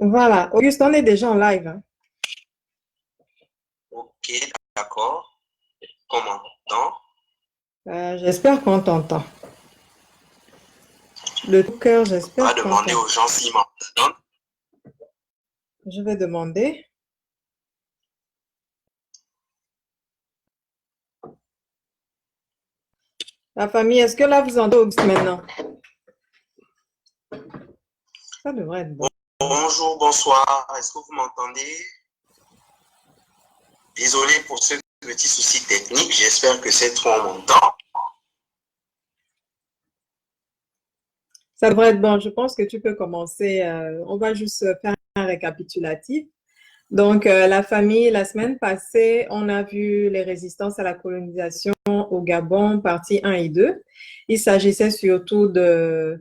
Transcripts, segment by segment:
Voilà. Auguste, on est déjà en live, hein. Ok, d'accord. Comment t'entends? J'espère qu'on t'entend. De tout cœur, On va j'espère qu'on demander t'entend. aux gens s'ils m'entendent. Je vais demander. La famille, est-ce que là, vous entendez Auguste maintenant? Ça devrait être bon. Bonjour, bonsoir. Est-ce que vous m'entendez? Désolé pour ce petit souci technique. J'espère que c'est trop en m'entend. Ça devrait être bon. Je pense que tu peux commencer. On va juste faire un récapitulatif. Donc, la famille, la semaine passée, on a vu les résistances à la colonisation au Gabon, partie 1 et 2. Il s'agissait surtout de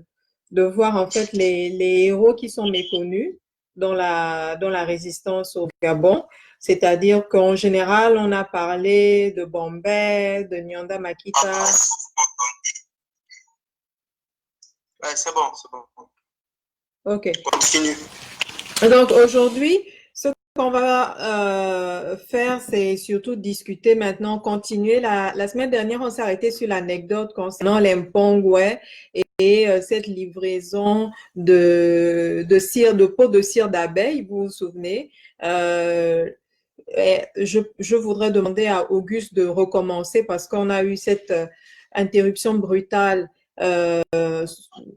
voir en fait les héros qui sont méconnus dans la résistance au Gabon. C'est-à-dire qu'en général, on a parlé de Bombay, de Nyanda Makita. Ouais, c'est bon, c'est bon. OK. Continue. Donc aujourd'hui, ce qu'on va faire, c'est surtout discuter maintenant, continuer. La semaine dernière, on s'est arrêté sur l'anecdote concernant l'impongwe et cette livraison de cire, de peau de cire d'abeille, vous vous souvenez. Je voudrais demander à Auguste de recommencer parce qu'on a eu cette interruption brutale euh,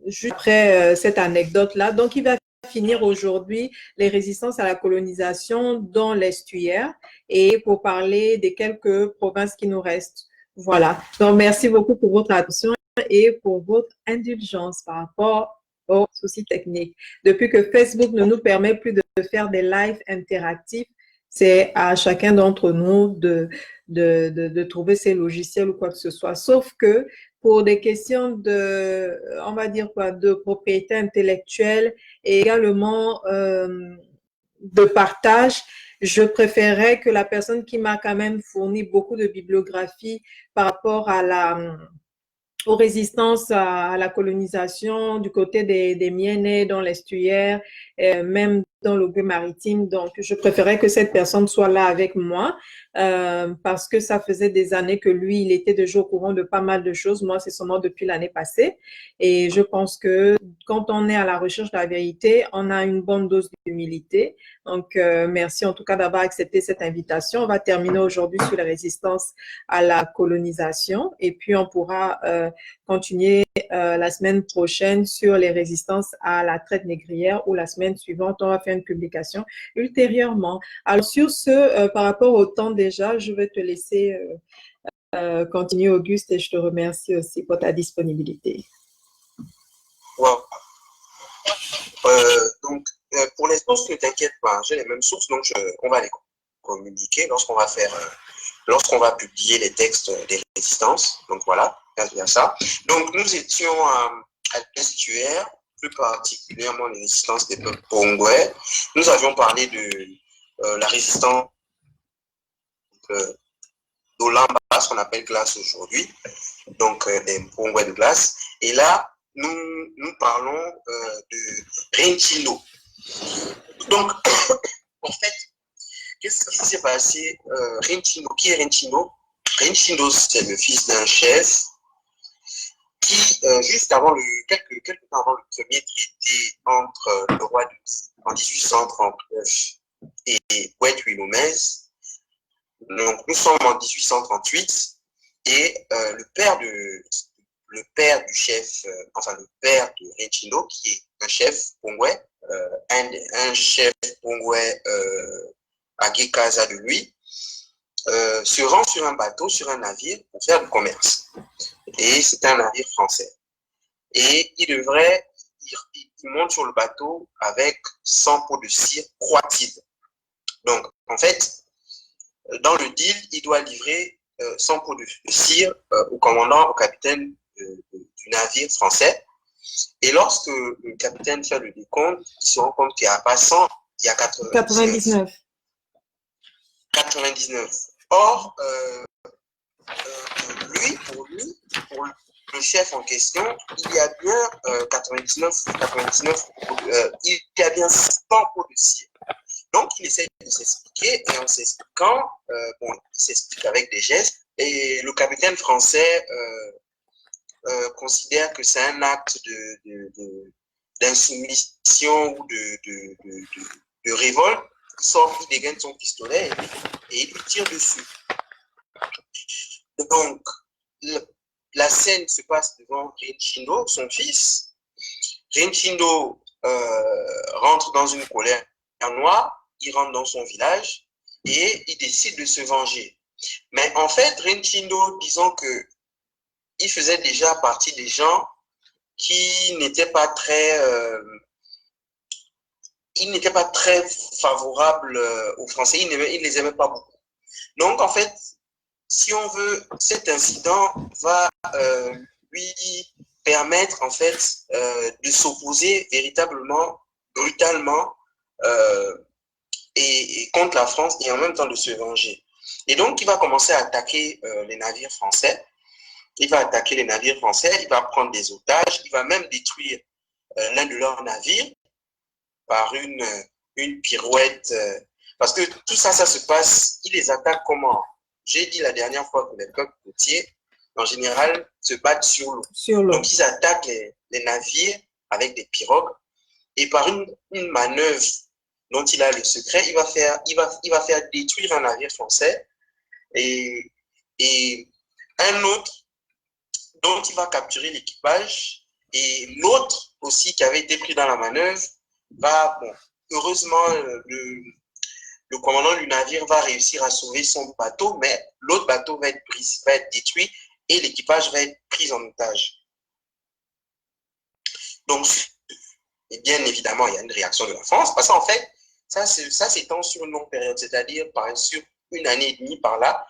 juste après cette anecdote-là. Donc, il va finir aujourd'hui les résistances à la colonisation dans l'estuaire et pour parler des quelques provinces qui nous restent. Voilà. Donc, merci beaucoup pour votre attention et pour votre indulgence par rapport aux soucis techniques. Depuis que Facebook ne nous permet plus de faire des lives interactifs, c'est à chacun d'entre nous de trouver ses logiciels ou quoi que ce soit. Sauf que pour des questions de, on va dire quoi, de propriété intellectuelle et également de partage, je préférais que la personne qui m'a quand même fourni beaucoup de bibliographie par rapport à aux résistances à la colonisation du côté des Miennes dans l'estuaire, même dans le maritime. Donc, je préférais que cette personne soit là avec moi parce que ça faisait des années que lui, il était déjà au courant de pas mal de choses. Moi, c'est seulement depuis l'année passée. Et je pense que quand on est à la recherche de la vérité, on a une bonne dose d'humilité. Donc, merci en tout cas d'avoir accepté cette invitation. On va terminer aujourd'hui sur la résistance à la colonisation et puis on pourra continuer la semaine prochaine sur les résistances à la traite négrière ou la semaine suivante, on va faire une publication ultérieurement. Alors sur ce, par rapport au temps déjà, je vais te laisser continuer Auguste et je te remercie aussi pour ta disponibilité. Wow. Donc, pour les sources, ne t'inquiète pas, j'ai les mêmes sources, donc on va les communiquer lorsqu'on va publier les textes des résistances. Donc voilà, il y a ça. Donc nous étions à l'estuaire, plus particulièrement les résistances des peuples congolais. Nous avions parlé de la résistance d'Olamba, ce qu'on appelle glace aujourd'hui, donc des Congolais de glace. Et là, nous parlons de Rentino. Donc, en fait, qu'est-ce qui s'est passé? Rentino, qui est Rentino? Rentino, c'est le fils d'un chef qui, juste avant quelques temps avant le premier traité entre le roi en 1839 et Wetwin Lomez, donc nous sommes en 1838, et le père du chef, enfin le père de Rentino, qui est un chef congolais, un chef congolais à Gikaza de lui, se rend sur un bateau, sur un navire pour faire du commerce. Et c'est un navire français. Et il monte sur le bateau avec 100 pots de cire croatide. Donc, en fait, dans le deal, il doit livrer 100 pots de cire au commandant, au capitaine du navire français. Et lorsque le capitaine fait le décompte, il se rend compte qu'il n'y a pas 100, il y a 99. 99. Or, pour lui, le chef en question, il y a bien 99, il y a bien 100 pots de cire. Donc, il essaie de s'expliquer et en s'expliquant, bon, il s'explique avec des gestes et le capitaine français considère que c'est un acte d'insoumission ou de révolte. Il sort, il dégaine son pistolet et il lui tire dessus. Donc, la scène se passe devant Rienchindo, son fils. Rienchindo rentre dans une colère noire, il rentre dans son village et il décide de se venger. Mais en fait, Rienchindo, disons que il faisait déjà partie des gens qui n'étaient pas très favorables aux Français, il ne les aimait pas beaucoup. Donc, en fait, si on veut, cet incident va lui permettre, en fait, de s'opposer véritablement, brutalement, et contre la France et en même temps de se venger. Et donc, il va commencer à attaquer les navires français. Il va attaquer les navires français, il va prendre des otages, il va même détruire l'un de leurs navires par une pirouette. Parce que tout ça, ça se passe, il les attaque comment? J'ai dit la dernière fois que les peuples côtiers, en général, se battent sur l'eau. Donc, ils attaquent les navires avec des pirogues et par une manœuvre dont il a le secret, il va faire détruire un navire français et un autre dont il va capturer l'équipage et l'autre aussi qui avait été pris dans la manœuvre va, bon, heureusement, le commandant du navire va réussir à sauver son bateau, mais l'autre bateau va être détruit et l'équipage va être pris en otage. Donc, et bien évidemment, il y a une réaction de la France, parce qu'en fait, ça s'étend sur une longue période, c'est-à-dire sur une année et demie par là.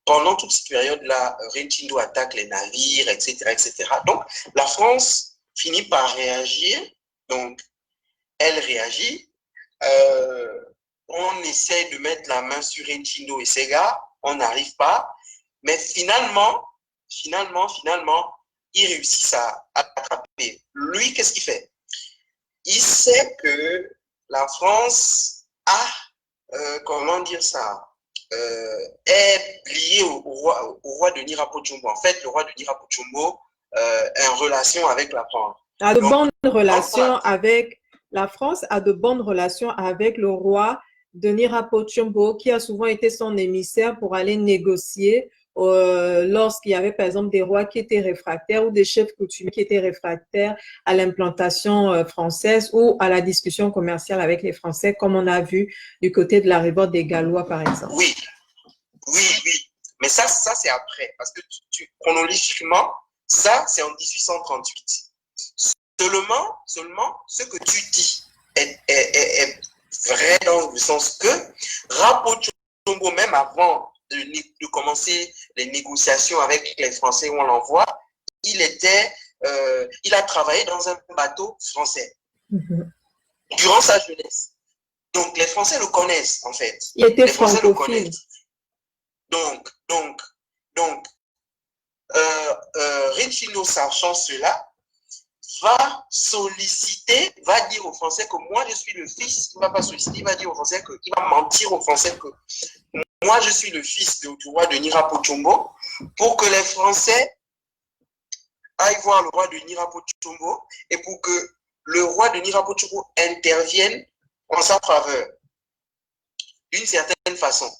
Pendant toute cette période-là, Rienchindo attaque les navires, etc., etc. Donc, la France finit par réagir. Donc, elle réagit. On essaie de mettre la main sur Rienchindo et ses gars. On n'arrive pas. Mais finalement, ils réussissent à attraper. Lui, qu'est-ce qu'il fait? Il sait que la France a, comment dire ça, est lié au roi de Nirapochombo. En fait, le roi de Nirapochombo est en relation avec la France. A de bonnes relations avec la France, a de bonnes relations avec le roi de Nirapochombo, qui a souvent été son émissaire pour aller négocier lorsqu'il y avait par exemple des rois qui étaient réfractaires ou des chefs coutumiers qui étaient réfractaires à l'implantation française ou à la discussion commerciale avec les Français, comme on a vu du côté de la révolte des Gallois, par exemple. Oui. Mais ça c'est après, parce que chronologiquement, ça, c'est en 1838. Seulement, ce que tu dis est vrai dans le sens que Rapochombo, même avant de commencer les négociations avec les Français où on l'envoie, il a travaillé dans un bateau français durant sa jeunesse. Donc, les Français le connaissent, en fait. Il était francophile. Donc, Rienchindo, sachant cela, va dire aux Français que moi je suis le fils, il ne va pas solliciter, il va dire aux Français qu'il va mentir aux Français que moi je suis le fils du roi de Nirapochombo pour que les Français aillent voir le roi de Nirapochombo et pour que le roi de Nirapochombo intervienne en sa faveur d'une certaine façon,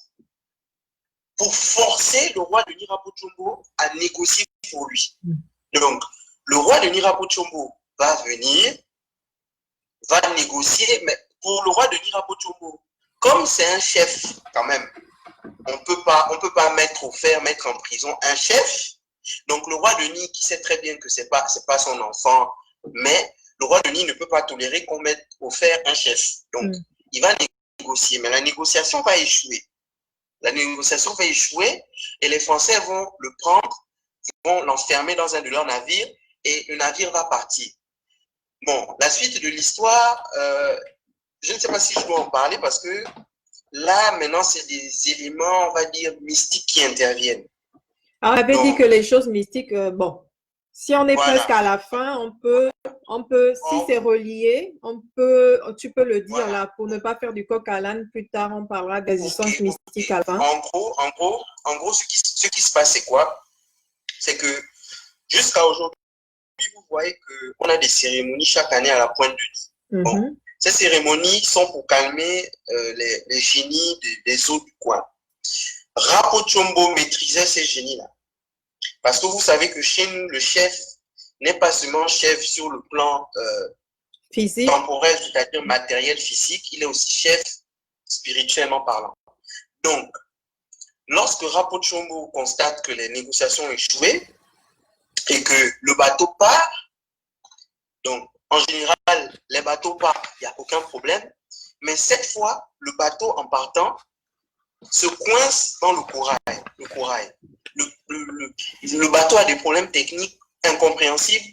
pour forcer le roi de Nirapochombo à négocier pour lui. Donc, le roi de Nirapochombo va venir, va négocier, mais pour le roi de Nirapochombo, comme c'est un chef quand même, on peut pas mettre en prison un chef. Donc, le roi de Ni, qui sait très bien que c'est pas son enfant, mais le roi de Ni ne peut pas tolérer qu'on mette au fer un chef. Donc, il va négocier, mais la négociation va échouer. Et les Français vont le prendre, vont l'enfermer dans un de leurs navires et le navire va partir. Bon, la suite de l'histoire, je ne sais pas si je dois en parler parce que là, maintenant, c'est des éléments, on va dire, mystiques qui interviennent. Alors, on avait dit que les choses mystiques, bon, Si on est Voilà. presque à la fin, si c'est relié, tu peux le dire Voilà. là, pour ne pas faire du coq à l'âne. Plus tard, on parlera des histoires mystiques à la fin. En gros, ce qui se passe, c'est quoi? C'est que jusqu'à aujourd'hui, vous voyez qu'on a des cérémonies chaque année à la pointe de nuit. Bon, ces cérémonies sont pour calmer les génies des eaux du coin. Rapotchombo maîtrisait ces génies-là. Parce que vous savez que chez nous, le chef n'est pas seulement chef sur le plan physique, temporel, c'est-à-dire matériel, physique, il est aussi chef spirituellement parlant. Donc, lorsque Rapotchombo constate que les négociations ont échoué et que le bateau part, donc en général, les bateaux partent, il n'y a aucun problème, mais cette fois, le bateau en partant se coince dans le corail. Le bateau a des problèmes techniques incompréhensibles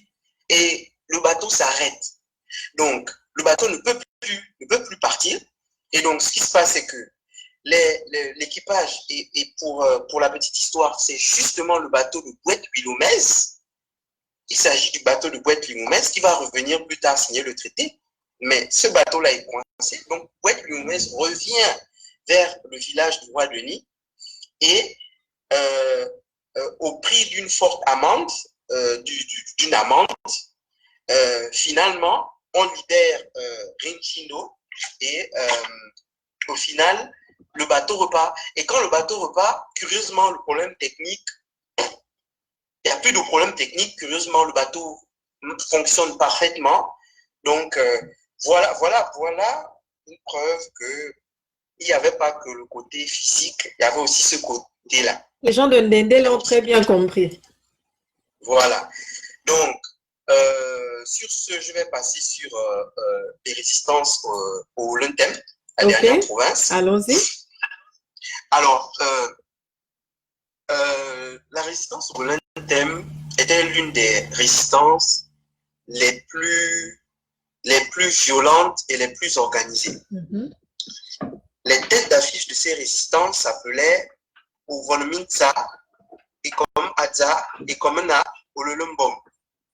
et le bateau s'arrête. Donc, le bateau ne peut plus partir. Et donc, ce qui se passe, c'est que l'équipage, et pour la petite histoire, c'est justement le bateau de Bouet-Wilomez. Il s'agit du bateau de Bouet-Wilomez qui va revenir plus tard signer le traité. Mais ce bateau-là est coincé. Donc, Bouet-Wilomez revient vers le village du roi Denis et au prix d'une forte amende, d'une amende, finalement, on libère Rinchino et au final, le bateau repart. Et quand le bateau repart, curieusement, le problème technique, il n'y a plus de problème technique. Curieusement, le bateau fonctionne parfaitement. Donc, voilà une preuve que il n'y avait pas que le côté physique, il y avait aussi ce côté-là. Les gens de Ndende l'ont très bien compris. Voilà. Donc, sur ce, je vais passer sur les résistances au Luntem, à la dernière province. Allons-y. Alors, la résistance au Luntem était l'une des résistances les plus violentes et les plus organisées. Les têtes d'affiche de ces résistances s'appelaient Uvonominza, Ikom Adza et Komena Ololumbom.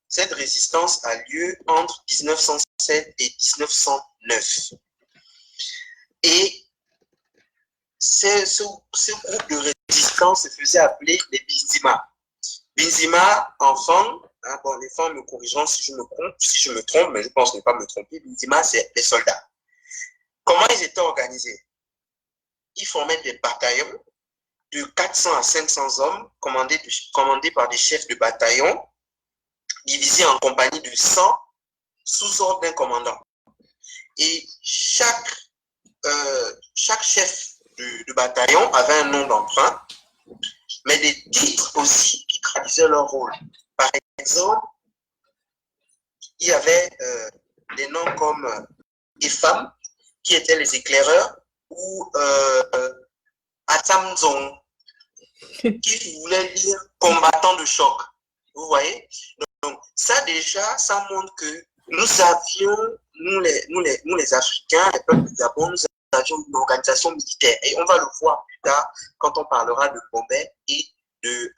Cette résistance a lieu entre 1907 et 1909. Et ce groupe de résistance se faisait appeler les Binzima. Binzima, enfant, hein, bon, les femmes me corrigeront si je me trompe, mais je pense ne pas me tromper. Binzima, c'est les soldats. Comment ils étaient organisés? Ils formaient des bataillons de 400 à 500 hommes commandés par des chefs de bataillon, divisés en compagnies de 100 sous ordre d'un commandant. Et chaque chef de bataillon avait un nom d'emprunt, mais des titres aussi qui traduisaient leur rôle. Par exemple, il y avait des noms comme Efam, qui étaient les éclaireurs, ou Atamzong, qui voulait dire combattant de choc. Vous voyez? Donc, ça déjà, ça montre que nous avions, nous les Africains, les peuples du Gabon, nous avions une organisation militaire. Et on va le voir plus tard quand on parlera de Bombay et de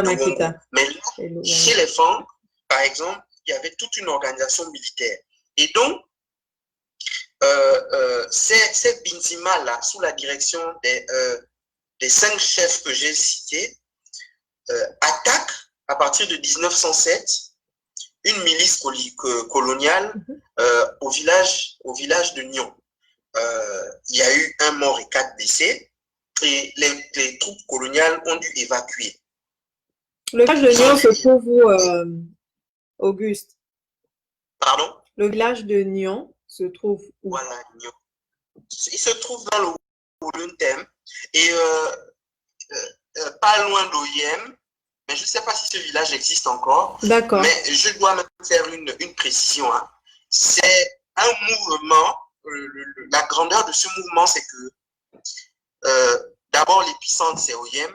Makita. Mais là, chez les Fang, par exemple, il y avait toute une organisation militaire. Et donc, ces Binzima-là, sous la direction des 5 chefs que j'ai cités, attaquent à partir de 1907 une milice coloniale au village de Nyon. Il y a eu 1 mort et 4 blessés et les troupes coloniales ont dû évacuer. Le village de Nyon se trouve où, Auguste? Pardon? Le village de Nyon se trouve où? Voilà, Nyon. Il se trouve dans le Luntem et pas loin d'Oyem, mais je ne sais pas si ce village existe encore. D'accord. Mais je dois même faire une précision. Hein. C'est un mouvement, la grandeur de ce mouvement, c'est que d'abord l'épicentre c'est Oyem,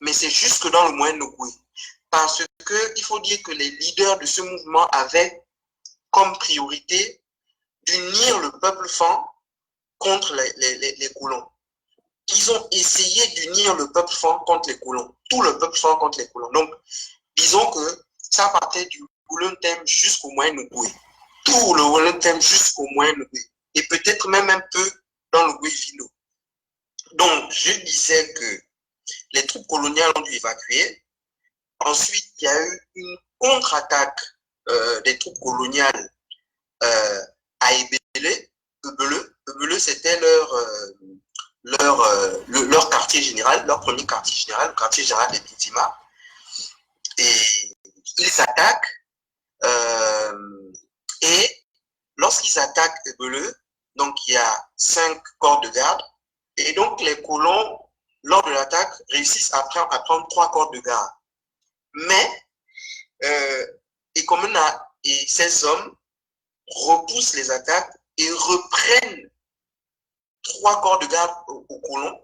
mais c'est jusque dans le Moyen-Nogoué. Parce qu'il faut dire que les leaders de ce mouvement avaient comme priorité d'unir le peuple Fan contre les colons. Ils ont essayé d'unir le peuple Fan contre les colons. Tout le peuple Fan contre les colons. Donc, disons que ça partait du Wolontem jusqu'au Moyen-Ogooué. Tout le Wolontem jusqu'au Moyen-Ogooué. Et peut-être même un peu dans le Guévino. Donc, je disais que les troupes coloniales ont dû évacuer. Ensuite, il y a eu une contre-attaque des troupes coloniales à Ebele. Ebele, c'était leur quartier général, leur premier quartier général, le quartier général des Bindima. Et ils attaquent. Et lorsqu'ils attaquent Ebele, donc il y a 5 corps de garde. Et donc les colons, lors de l'attaque, réussissent à prendre 3 corps de garde. Mais, et ces hommes repoussent les attaques et reprennent 3 corps de garde aux colons.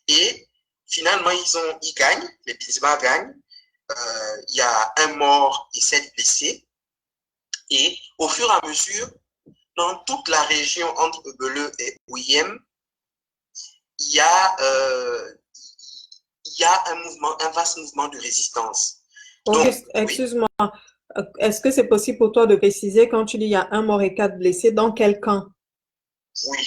Et finalement, ils gagnent, les Bindima gagnent. Il y a 1 mort et 7 blessés. Et au fur et à mesure, dans toute la région entre Ebele et Ouyem, il y a un vaste mouvement de résistance. Auguste, excuse-moi, est-ce que c'est possible pour toi de préciser quand tu dis il y a 1 mort et 4 blessés, dans quel camp? Oui.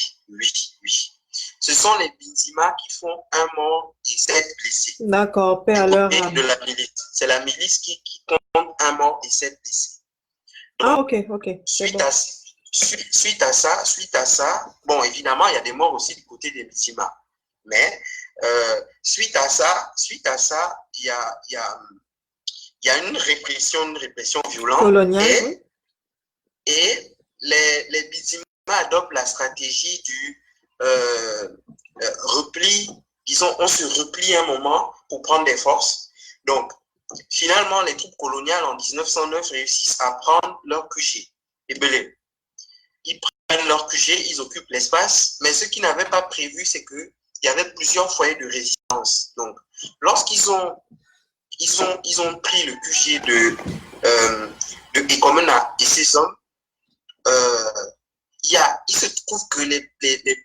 Ce sont les Bindima qui font 1 mort et 7 blessés. D'accord, paix à leur âme. De la milice. C'est la milice qui compte 1 mort et 7 blessés. Donc, ok. Suite à ça, bon, évidemment, il y a des morts aussi du côté des Bindima. Mais suite à ça, il y a une répression violente. Coloniale, et les Bindima adoptent la stratégie du repli. Disons, on se replie un moment pour prendre des forces. Donc, finalement, les troupes coloniales en 1909 réussissent à prendre leur QG, Ebele. Ils prennent leur QG, ils occupent l'espace, mais ce qu'ils n'avaient pas prévu, c'est qu'il y avait plusieurs foyers de résistance. Donc, lorsqu'ils ont pris le QG de Ekomena et ses hommes, il se trouve que les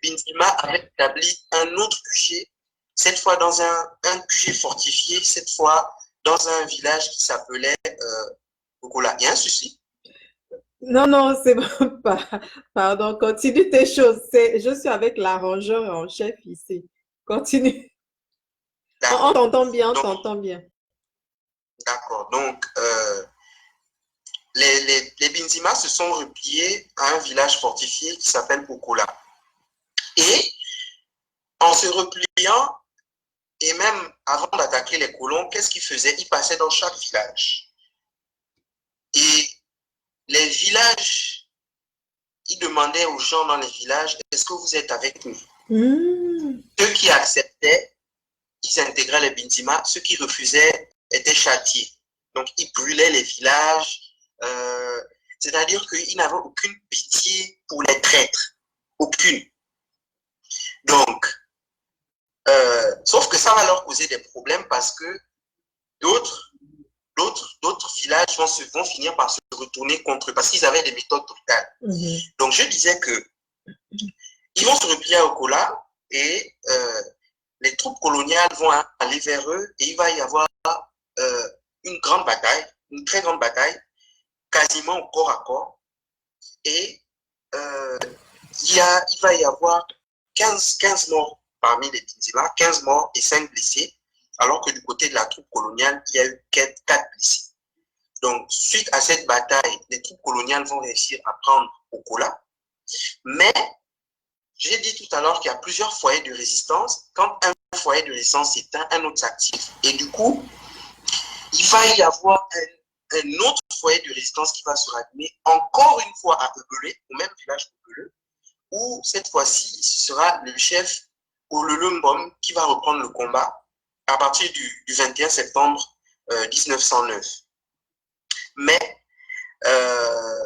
Bindima avaient établi un autre QG, cette fois dans un QG fortifié, cette fois dans un village qui s'appelait Okola. Il y a un souci? Non, c'est pas. Pardon, continue tes choses. Je suis avec l'arrangeur en chef ici. Continue. On t'entend bien, D'accord. Donc, les Bindima se sont repliés à un village fortifié qui s'appelle Okola. Et en se repliant, et même avant d'attaquer les colons, qu'est-ce qu'ils faisaient? Ils passaient dans chaque village. Et les villages, ils demandaient aux gens dans les villages, est-ce que vous êtes avec nous? Ceux qui acceptaient, ils intégraient les Bindima. Ceux qui refusaient étaient châtiés. Donc, ils brûlaient les villages. C'est-à-dire qu'ils n'avaient aucune pitié pour les traîtres. Aucune. Donc, sauf que ça va leur causer des problèmes parce que d'autres villages vont finir par se retourner contre eux parce qu'ils avaient des méthodes brutales. Donc, je disais que ils vont se replier à Okola et les troupes coloniales vont aller vers eux et il va y avoir une grande bataille, une très grande bataille, quasiment au corps à corps. Et il va y avoir 15 morts parmi les Bindima, 15 morts et 5 blessés, alors que du côté de la troupe coloniale, il y a eu 4 blessés. Donc, suite à cette bataille, les troupes coloniales vont réussir à prendre Okola. Mais, j'ai dit tout à l'heure qu'il y a plusieurs foyers de résistance. Quand un foyer de résistance s'éteint, un autre s'active. Et du coup, il va y avoir un autre foyer de résistance qui va se rallumer encore une fois à Ebele, au même village qu'Ebele, où cette fois-ci, ce sera le chef Ololumbom qui va reprendre le combat à partir du 21 septembre 1909. Mais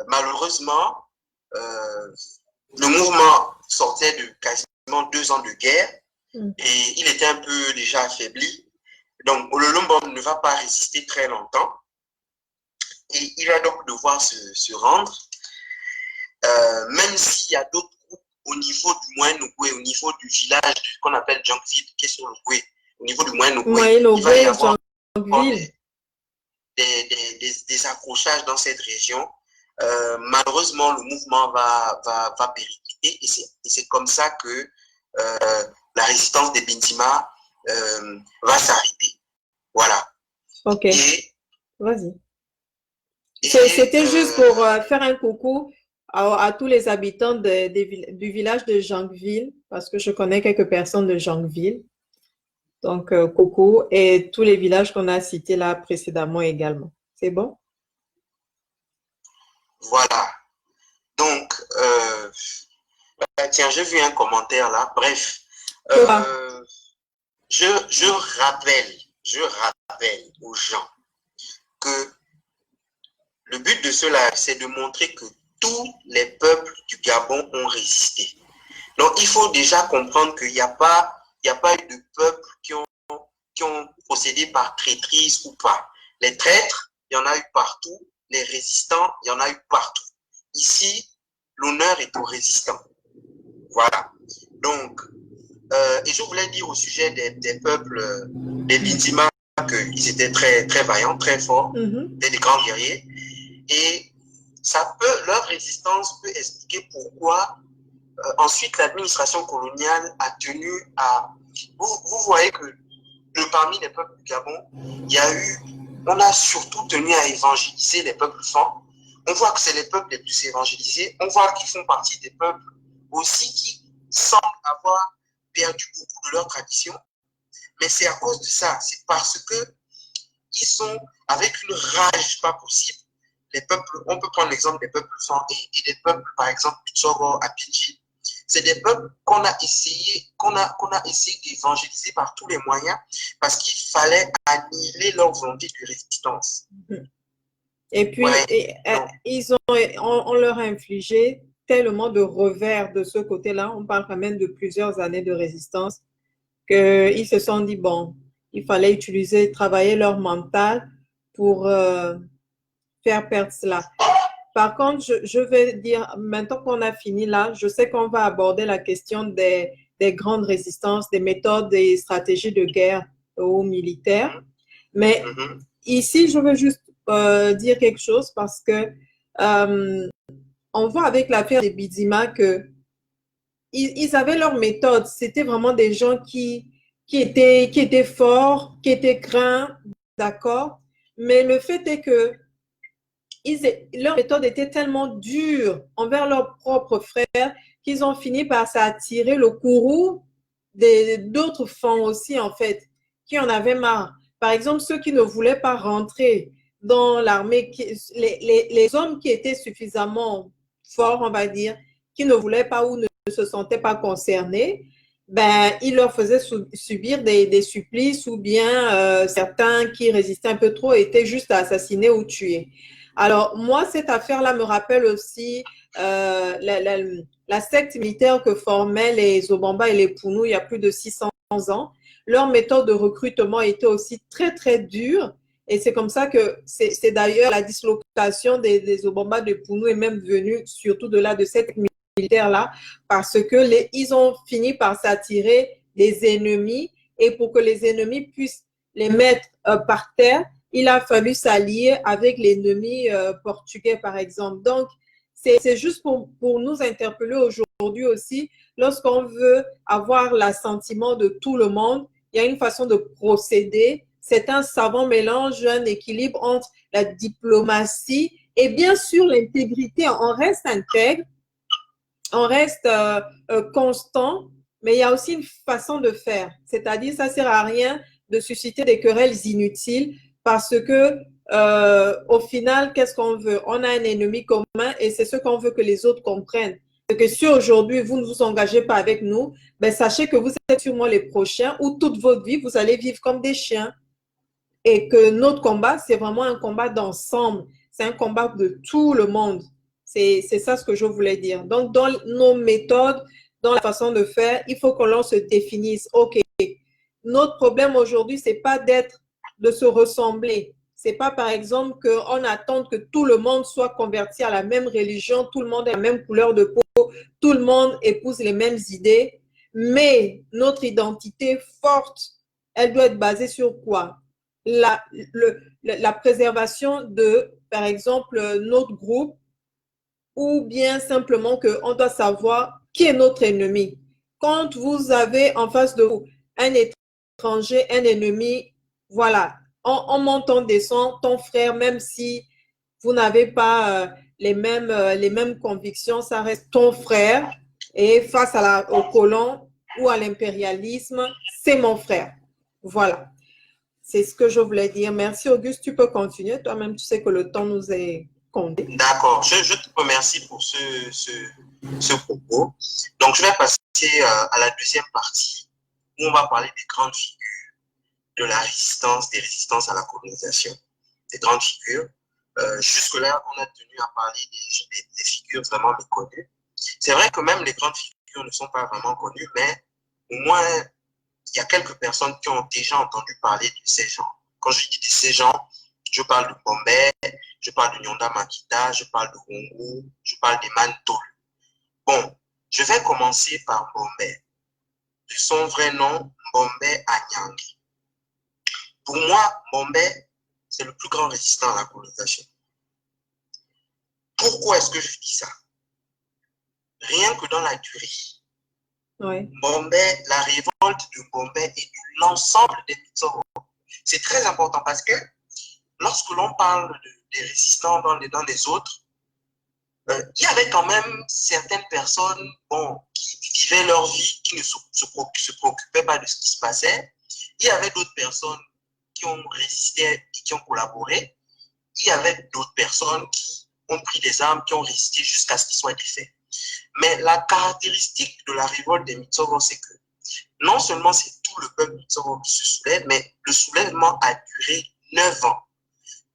malheureusement, le mouvement sortait de quasiment 2 ans de guerre et il était un peu déjà affaibli. Donc, Ololumbom ne va pas résister très longtemps et il va donc devoir se rendre, même s'il y a d'autres groupes au niveau du Moyen-Ogooué, au niveau du village qu'on appelle Djonkville, qui est sur l'Ogooué, au niveau du Moyen-Ogooué, il va y avoir des accrochages dans cette région, malheureusement, le mouvement va péricliter et c'est comme ça que la résistance des Bindima va s'arrêter. Voilà. Ok, vas-y. C'était juste pour faire un coucou à tous les habitants du village de Jonqueville, parce que je connais quelques personnes de Jonqueville. Donc, coucou, et tous les villages qu'on a cités là précédemment également. C'est bon? Voilà. Donc, tiens, j'ai vu un commentaire là. Bref, je rappelle aux gens que le but de cela, c'est de montrer que tous les peuples du Gabon ont résisté. Donc, il faut déjà comprendre qu'il n'y a pas eu de peuples qui ont procédé par traîtrise ou pas. Les traîtres, il y en a eu partout. Les résistants, il y en a eu partout. Ici, l'honneur est aux résistants. Voilà. Donc, et je voulais dire au sujet des peuples, des Bindima, qu'ils étaient très, très vaillants, très forts, des grands guerriers. Et leur résistance peut expliquer pourquoi ensuite l'administration coloniale a tenu à... Vous voyez que parmi les peuples du Gabon, on a surtout tenu à évangéliser les peuples forts. On voit que c'est les peuples les plus évangélisés. On voit qu'ils font partie des peuples aussi qui semblent avoir perdu beaucoup de leur tradition. Mais c'est à cause de ça. C'est parce que ils sont avec une rage pas possible. Les peuples, on peut prendre l'exemple des peuples forts et des peuples, par exemple, Tsogo, Apinji. C'est des peuples qu'on a essayé d'évangéliser par tous les moyens parce qu'il fallait annihiler leur volonté de résistance. Et puis, on leur a infligé tellement de revers de ce côté-là. On parle quand même de plusieurs années de résistance qu'ils se sont dit, bon, il fallait travailler leur mental pour faire perdre cela. Par contre, je vais dire, maintenant qu'on a fini là, je sais qu'on va aborder la question des grandes résistances, des méthodes et stratégies de guerre aux militaires. Mais ici, je veux juste dire quelque chose parce que on voit avec l'affaire des Bindima que ils avaient leur méthode. C'était vraiment des gens qui étaient forts, qui étaient craints, d'accord? Mais le fait est que leur méthode était tellement dure envers leurs propres frères qu'ils ont fini par s'attirer le courroux d'autres fans aussi, en fait, qui en avaient marre. Par exemple, ceux qui ne voulaient pas rentrer dans l'armée, les hommes qui étaient suffisamment forts, on va dire, qui ne voulaient pas ou ne se sentaient pas concernés, ben, ils leur faisaient subir des supplices ou bien certains qui résistaient un peu trop étaient juste assassinés ou tués. Alors, moi, cette affaire-là me rappelle aussi la secte militaire que formaient les Obamba et les Pounou il y a plus de 600 ans. Leur méthode de recrutement était aussi très, très dure. Et c'est comme ça que c'est d'ailleurs la dislocation des Obamba, des Pounou est même venue surtout de là, de cette militaire-là, parce que ils ont fini par s'attirer des ennemis. Et pour que les ennemis puissent les mettre par terre, il a fallu s'allier avec l'ennemi portugais, par exemple. Donc, c'est juste pour nous interpeller aujourd'hui aussi. Lorsqu'on veut avoir l'assentiment de tout le monde, il y a une façon de procéder. C'est un savant mélange, un équilibre entre la diplomatie et bien sûr l'intégrité. On reste intègre, on reste constant, mais il y a aussi une façon de faire. C'est-à-dire, ça ne sert à rien de susciter des querelles inutiles. Parce que au final, qu'est-ce qu'on veut? On a un ennemi commun et c'est ce qu'on veut que les autres comprennent. C'est que si aujourd'hui, vous ne vous engagez pas avec nous, ben, sachez que vous êtes sûrement les prochains ou toute votre vie, vous allez vivre comme des chiens. Et que notre combat, c'est vraiment un combat d'ensemble. C'est un combat de tout le monde. C'est ça ce que je voulais dire. Donc, dans nos méthodes, dans la façon de faire, il faut que l'on se définisse. OK, notre problème aujourd'hui, c'est pas de se ressembler. C'est pas, par exemple, qu'on attend que tout le monde soit converti à la même religion, tout le monde ait la même couleur de peau, tout le monde épouse les mêmes idées. Mais notre identité forte, elle doit être basée sur quoi? la préservation de, par exemple, notre groupe, ou bien simplement qu'on doit savoir qui est notre ennemi. Quand vous avez en face de vous un étranger, un ennemi, voilà, on monte, on descend, ton frère, même si vous n'avez pas les mêmes convictions, ça reste ton frère. Et face au colon ou à l'impérialisme, c'est mon frère. Voilà. C'est ce que je voulais dire. Merci Auguste, tu peux continuer. Toi-même, tu sais que le temps nous est compté. D'accord, je te remercie pour ce propos. Donc, je vais passer à la deuxième partie où on va parler des grandes figures de la résistance, des résistances à la colonisation. Des grandes figures. Jusque-là, on a tenu à parler des figures vraiment méconnues. C'est vrai que même les grandes figures ne sont pas vraiment connues, mais au moins, il y a quelques personnes qui ont déjà entendu parler de ces gens. Quand je dis de ces gens, je parle de Bombay, je parle de Nyonda Makita, je parle de Wongu, je parle de Mantol. Bon, je vais commencer par Bombay. De son vrai nom, Bombay Anyang. Pour moi, Bombay, c'est le plus grand résistant à la colonisation. Pourquoi est-ce que je dis ça? Rien que dans la durée. Oui. Bombay, la révolte de Bombay et de l'ensemble des Mitsoros. C'est très important parce que lorsque l'on parle des résistants dans les autres, il y avait quand même certaines personnes qui vivaient leur vie, qui ne se préoccupaient pas de ce qui se passait. Il y avait d'autres personnes qui ont résisté et qui ont collaboré. Il y avait d'autres personnes qui ont pris des armes, qui ont résisté jusqu'à ce qu'ils soient défaits. Mais la caractéristique de la révolte des Mitsoros, c'est que non seulement c'est tout le peuple Mitsoro qui se soulève, mais le soulèvement a duré 9 ans.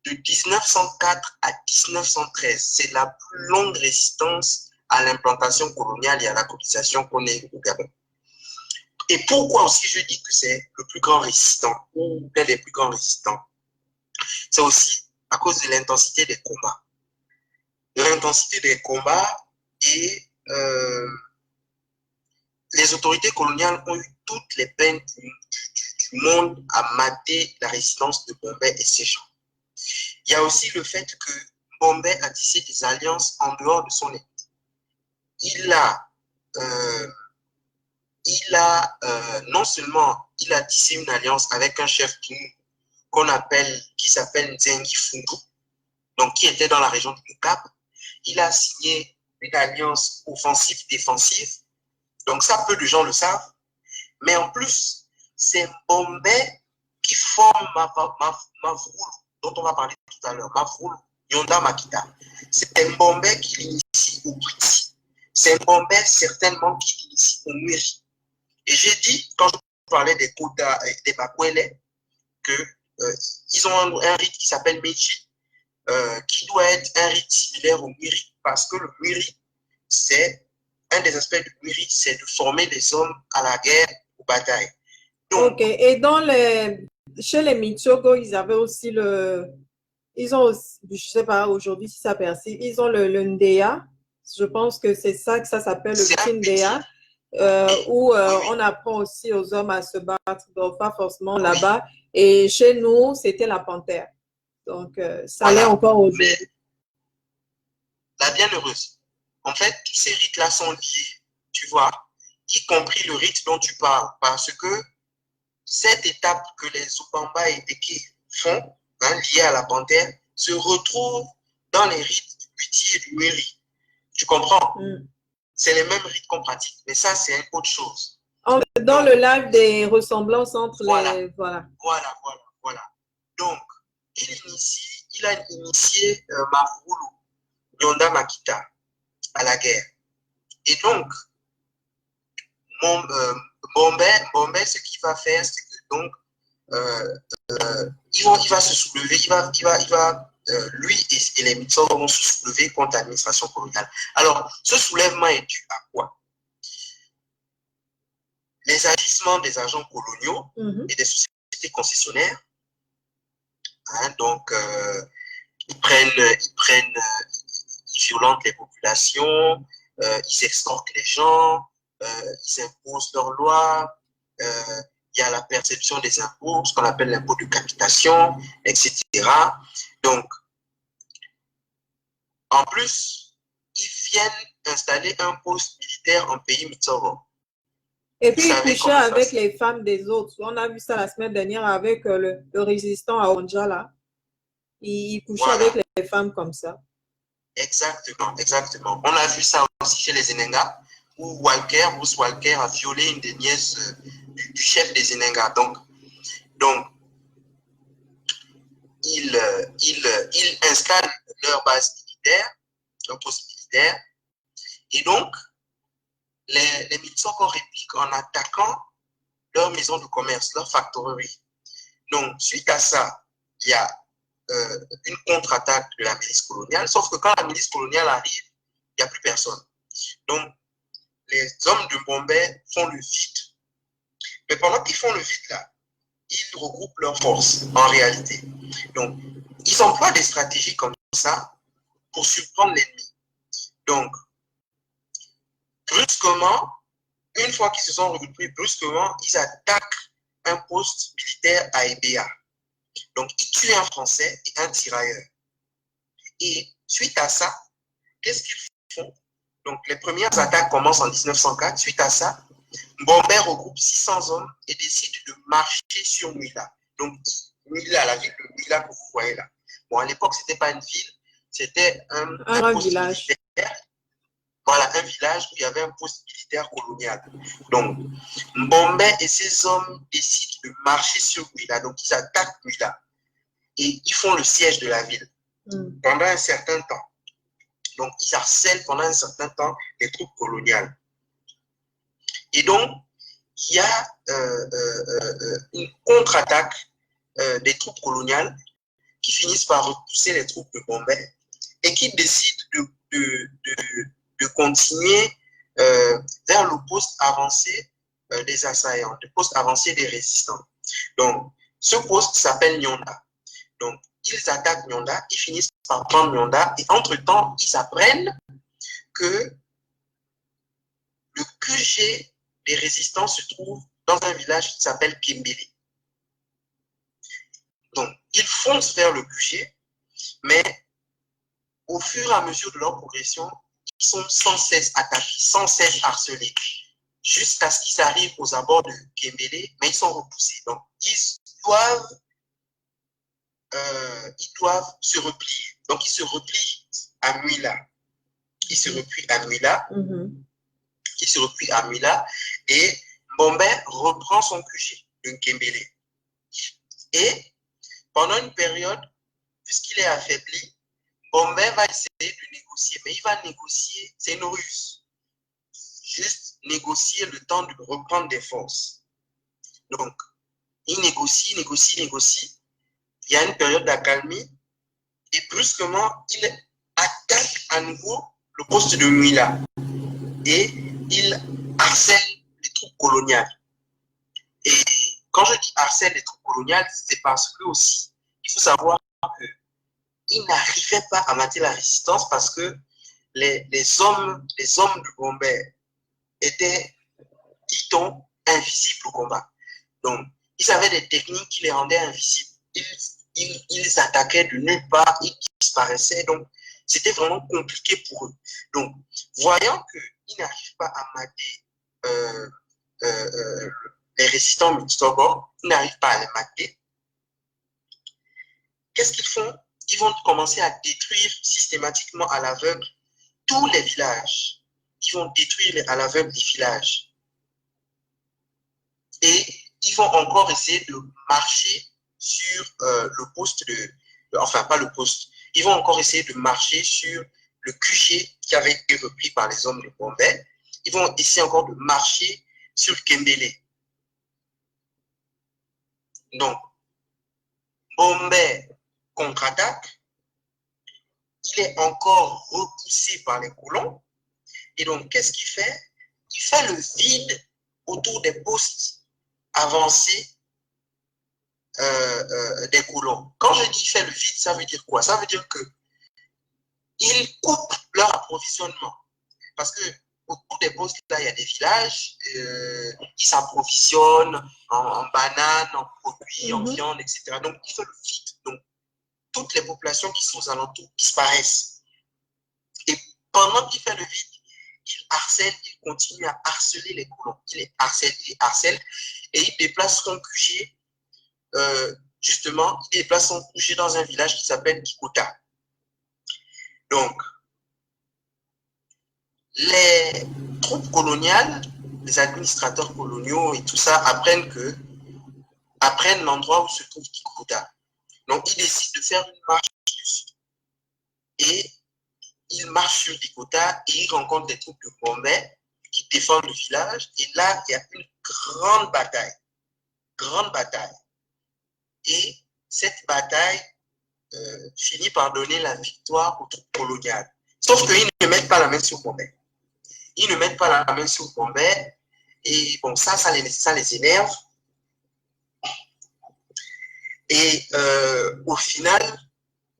De 1904 à 1913, c'est la plus longue résistance à l'implantation coloniale et à la colonisation qu'on ait au Gabon. Et pourquoi aussi je dis que c'est le plus grand résistant, ou l'un des plus grands résistants? C'est aussi à cause de l'intensité des combats. L'intensité des combats et les autorités coloniales ont eu toutes les peines du monde à mater la résistance de Bombay et ses gens. Il y a aussi le fait que Bombay a tissé des alliances en dehors de son État. Non seulement il a tissé une alliance avec un chef qui s'appelle Nzengi Fundu, donc qui était dans la région du Cap. Il a signé une alliance offensive-défensive. Donc ça, peu de gens le savent. Mais en plus, c'est Bombay qui forme Mavroul, dont on va parler tout à l'heure, Mavroul Nyonda Makita. C'est Bombay qui l'initie au Briti. C'est Bombay certainement qui l'initie au Muri. Et j'ai dit, quand je parlais des Koda et des Bakwele, qu'ils ont un rite qui s'appelle Meiji, qui doit être un rite similaire au Muri, parce que le Muri, c'est un des aspects du Muri, c'est de former les hommes à la guerre, aux batailles. Donc, ok, et chez les Michogo, ils avaient aussi ils ont aussi, je sais pas aujourd'hui si ça persiste, ils ont le Ndeya, je pense que c'est ça que ça s'appelle, le petit Ndeya, où on apprend aussi aux hommes à se battre, donc pas forcément là-bas. Et chez nous, c'était la panthère. Donc, ça l'est encore aujourd'hui. La bienheureuse. En fait, tous ces rites-là sont liés, tu vois, y compris le rite dont tu parles, parce que cette étape que les Opamba et Teke font, liée à la panthère, se retrouve dans les rites du Kuti et du Weri. Tu comprends? C'est les mêmes rites qu'on pratique, mais ça, c'est une autre chose. Dans le live des ressemblances entre les... Voilà. Donc, il a initié Mavroul Nyonda Makita à la guerre. Et donc, Bombay, ce qu'il va faire, c'est que donc, il va se soulever, lui et les Mitsoros vont se soulever contre l'administration coloniale. Alors, ce soulèvement est dû à quoi? Les agissements des agents coloniaux et des sociétés concessionnaires. Donc, ils violentent les populations, ils extorquent les gens, ils imposent leurs lois, il y a la perception des impôts, ce qu'on appelle l'impôt de capitation, etc. Donc, en plus, ils viennent installer un poste militaire en pays Mitsogo. Et puis, il couchait avec les femmes des autres. On a vu ça la semaine dernière avec le résistant à Onja, là. Il couchait avec les femmes comme ça. Exactement, exactement. On a vu ça aussi chez les Enenga, où Bruce Walker a violé une des nièces du chef des Enenga. Donc ils installent leur base militaire, leur poste militaire, et donc les Mitsoko répliquent en attaquant leur maison de commerce, leur factorerie. Donc, suite à ça, il y a une contre-attaque de la milice coloniale, sauf que quand la milice coloniale arrive, il n'y a plus personne. Donc, les hommes de Bombay font le vide. Mais pendant qu'ils font le vide là, ils regroupent leurs forces en réalité. Donc, ils emploient des stratégies comme ça pour surprendre l'ennemi. Donc, brusquement, une fois qu'ils se sont regroupés, brusquement, ils attaquent un poste militaire à Ebea. Donc, ils tuent un Français et un tirailleur. Et suite à ça, qu'est-ce qu'ils font? Donc, les premières attaques commencent en 1904. Suite à ça, Bombay regroupe 600 hommes et décide de marcher sur Muila. Donc, Muila, la ville de Muila que vous voyez là. Bon, à l'époque, ce n'était pas une ville, c'était un poste village militaire. Voilà, un village où il y avait un poste militaire colonial. Donc, Bombay et ses hommes décident de marcher sur Muila. Donc, ils attaquent Muila. Et ils font le siège de la ville pendant un certain temps. Donc, ils harcèlent pendant un certain temps les troupes coloniales. Et donc, il y a une contre-attaque des troupes coloniales qui finissent par repousser les troupes de Bombay et qui décident de continuer vers le poste avancé des assaillants, le poste avancé des résistants. Donc, ce poste s'appelle Nyonda. Donc, ils attaquent Nyonda, ils finissent par prendre Nyonda et entre-temps, ils apprennent que le QG des résistants se trouve dans un village qui s'appelle Kimbili. Donc, ils foncent vers le QG, mais au fur et à mesure de leur progression, ils sont sans cesse attaqués, sans cesse harcelés, jusqu'à ce qu'ils arrivent aux abords de Kimbili, mais ils sont repoussés. Donc, ils doivent se replier. Donc, ils se replient à Muila. Ils se replient à Muila. Ils se replient à Muila. Et Bombay reprend son QG de Kimbili. Et pendant une période, puisqu'il est affaibli, Bombay va essayer de négocier. Mais il va négocier, c'est une ruse. Juste négocier le temps de reprendre des forces. Donc, il négocie. Il y a une période d'accalmie et brusquement, il attaque à nouveau le poste de Muila et il harcèle les troupes coloniales. Et quand je dis harcèle les troupes coloniales, c'est parce que aussi, il faut savoir qu'il n'arrivait pas à mater la résistance parce que les hommes de Bombay étaient, dit-on, invisibles au combat. Donc, ils avaient des techniques qui les rendaient invisibles. Ils attaquaient de nulle part, ils disparaissaient. Donc, c'était vraiment compliqué pour eux. Donc, voyant qu'ils n'arrivent pas à mater les résistants Mitsogo, ils n'arrivent pas à les mater, qu'est-ce qu'ils font? Ils vont commencer à détruire systématiquement à l'aveugle tous les villages. Ils vont détruire à l'aveugle les villages. Et ils vont encore essayer de marcher sur le poste enfin pas le poste, ils vont encore essayer de marcher sur le QG qui avait été repris par les hommes de Bombay. Ils vont essayer encore de marcher sur Kimbili. Donc, Bombay contre-attaque, il est encore repoussé par les colons. Et donc, qu'est-ce qu'il fait? Il fait le vide autour des postes avancés des colons. Quand je dis fait le vide, ça veut dire quoi? Ça veut dire que ils coupent leur approvisionnement. Parce que autour des postes, là, il y a des villages qui s'approvisionnent en bananes, en produits, en viande, etc. Donc, il fait le vide. Donc, toutes les populations qui sont aux alentours disparaissent. Et pendant qu'il fait le vide, il harcèle, il continue à harceler les colons. Il les harcèle, et il déplace son QG, justement, il déplace son QG dans un village qui s'appelle Kikota. Donc, les troupes coloniales, les administrateurs coloniaux et tout ça apprennent l'endroit où se trouve Kikota. Donc, ils décident de faire une marche dessus. Et ils marchent sur Kikota et ils rencontrent des troupes de Bombay qui défendent le village. Et là, il y a une grande bataille. Grande bataille. Et cette bataille finit par donner la victoire aux troupes coloniales. Sauf qu'ils ne mettent pas la main sur Bombay. Ils ne mettent pas la main sur Bombay. Et bon, ça les énerve. Et au final,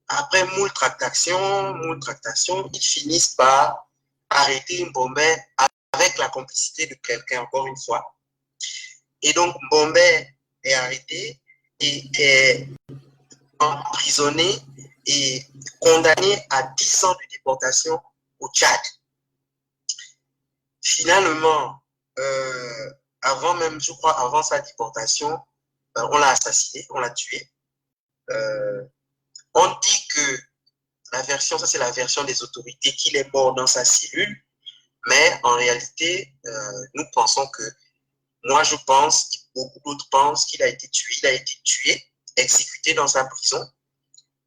après moult tractations, ils finissent par arrêter Bombay avec la complicité de quelqu'un, encore une fois. Et donc, Bombay est arrêté et est emprisonné et condamné à 10 ans de déportation au Tchad. Finalement, avant sa déportation, on l'a assassiné, on l'a tué. On dit que ça c'est la version des autorités, qu'il est mort dans sa cellule, mais en réalité, nous pensons que, moi je pense, beaucoup d'autres pensent qu'il a été tué, exécuté dans sa prison,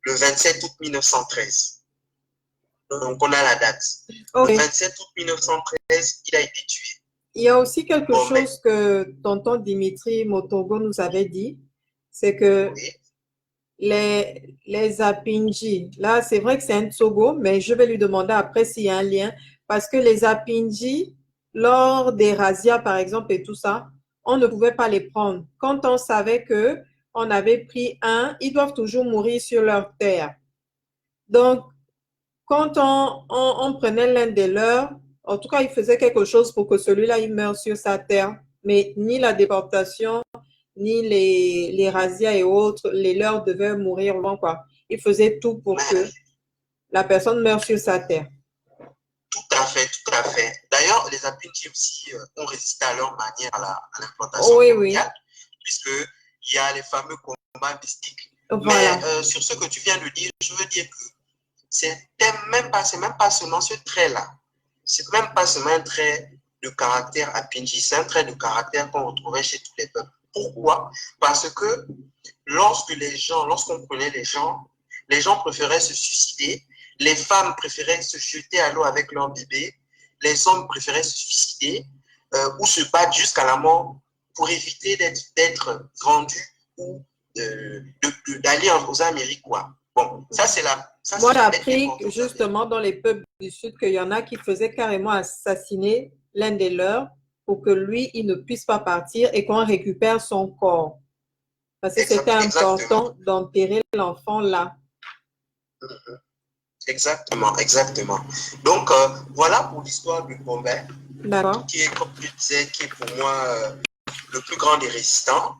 le 27 août 1913. Donc on a la date. Okay. Le 27 août 1913, il a été tué. Il y a aussi quelque chose que tonton Dimitri Motogo nous avait dit, c'est que les Apinji, là c'est vrai que c'est un Tsogo, mais je vais lui demander après s'il y a un lien, parce que les Apinji, lors des razzias par exemple et tout ça, on ne pouvait pas les prendre. Quand on savait que on avait pris un, ils doivent toujours mourir sur leur terre. Donc, quand on prenait l'un des leurs, en tout cas, il faisait quelque chose pour que celui-là, il meure sur sa terre. Mais ni la déportation, ni les razzias et autres, les leurs devaient mourir loin, quoi. Il faisait tout pour que la personne meure sur sa terre. Tout à fait, tout à fait. D'ailleurs, les Apinji aussi ont résisté à leur manière à l'implantation coloniale, puisqu'il y a les fameux combats mystiques. Voilà. Mais sur ce que tu viens de dire, je veux dire que c'est même pas seulement ce trait-là. C'est même pas seulement un trait de caractère Apinji, c'est un trait de caractère qu'on retrouvait chez tous les peuples. Pourquoi? Parce que lorsqu'on prenait les gens préféraient se suicider, les femmes préféraient se jeter à l'eau avec leur bébé, les hommes préféraient se suicider ou se battre jusqu'à la mort pour éviter d'être vendus ou d'aller aux Amériques, quoi. Bon, ça c'est la... Moi, j'ai appris justement dans les peuples du Sud qu'il y en a qui faisaient carrément assassiner l'un des leurs pour que lui, il ne puisse pas partir et qu'on récupère son corps. Parce que c'était important d'enterrer l'enfant là. Exactement, exactement. Donc, voilà pour l'histoire du Bombay, qui est, comme tu disais, qui est pour moi le plus grand des résistants.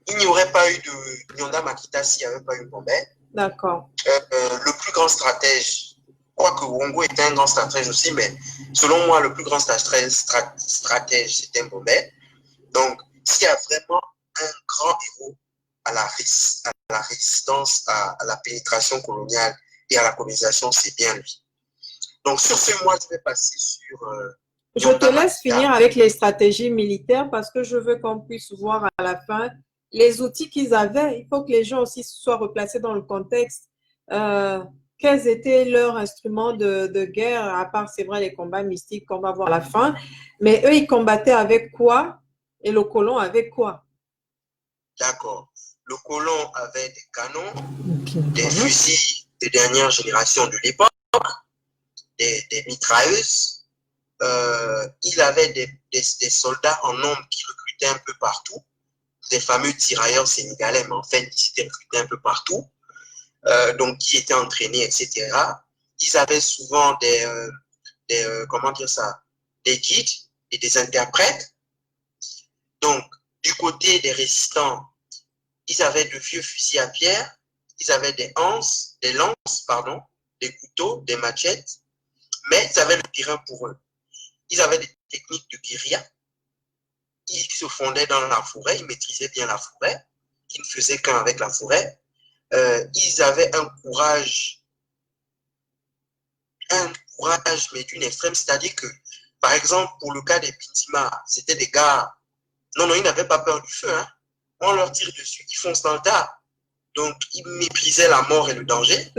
Il n'y aurait pas eu de Nyanda Makita s'il n'y avait pas eu Bombay. D'accord. Le plus grand stratège, quoique Wongo était un grand stratège aussi, mais selon moi, le plus grand stratège, c'était Bombay. Donc, s'il y a vraiment un grand héros à la résistance, à la pénétration coloniale et à la colonisation, c'est bien lui. Donc, sur ce mois, je vais passer sur... je te laisse finir avec les stratégies militaires parce que je veux qu'on puisse voir à la fin les outils qu'ils avaient. Il faut que les gens aussi soient replacés dans le contexte. Quels étaient leurs instruments de guerre, à part, c'est vrai, les combats mystiques qu'on va voir à la fin. Mais eux, ils combattaient avec quoi? Et le colon avec quoi? D'accord. Le colon avait des canons, des fusils de dernière génération de l'époque, des mitrailleuses. Il avait des soldats en nombre qui recrutaient un peu partout, des fameux tirailleurs sénégalais, mais en fait, ils étaient recrutés un peu partout, donc qui étaient entraînés, etc. Ils avaient souvent comment dire ça, des guides et des interprètes. Donc, du côté des résistants, ils avaient de vieux fusils à pierre, ils avaient des lances, pardon, des couteaux, des machettes, mais ils avaient le terrain pour eux. Ils avaient des techniques de guérilla, ils se fondaient dans la forêt, ils maîtrisaient bien la forêt, ils ne faisaient qu'un avec la forêt. Ils avaient un courage, mais d'une extrême, c'est-à-dire que, par exemple, pour le cas des Pintima, c'était des gars, non, ils n'avaient pas peur du feu, hein. On leur tire dessus, ils foncent dans le tas. Donc, ils méprisaient la mort et le danger.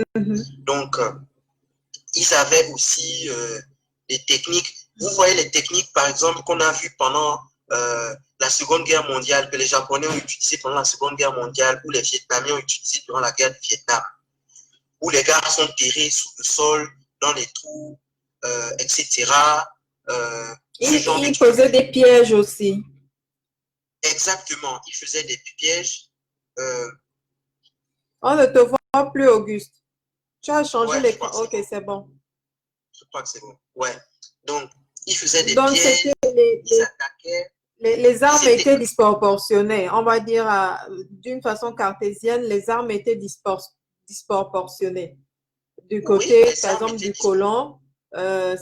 Donc, ils avaient aussi des techniques. Vous voyez les techniques, par exemple, qu'on a vues pendant la Seconde Guerre mondiale, que les Japonais ont utilisées pendant la Seconde Guerre mondiale, ou les Vietnamiens ont utilisées durant la guerre du Vietnam, où les gars sont terrés sous le sol, dans les trous, etc. Ils faisaient des pièges aussi. Exactement, ils faisaient des pièges. On ne te voit plus, Auguste. Tu as changé Ouais, l'écran. Ok, c'est bon. Je crois que c'est bon. Ouais. Donc, ils faisaient des Donc, pièges, ils attaquaient. Les armes étaient disproportionnées. On va dire d'une façon cartésienne, les armes étaient disproportionnées. Du côté, Oui, par exemple, du colon,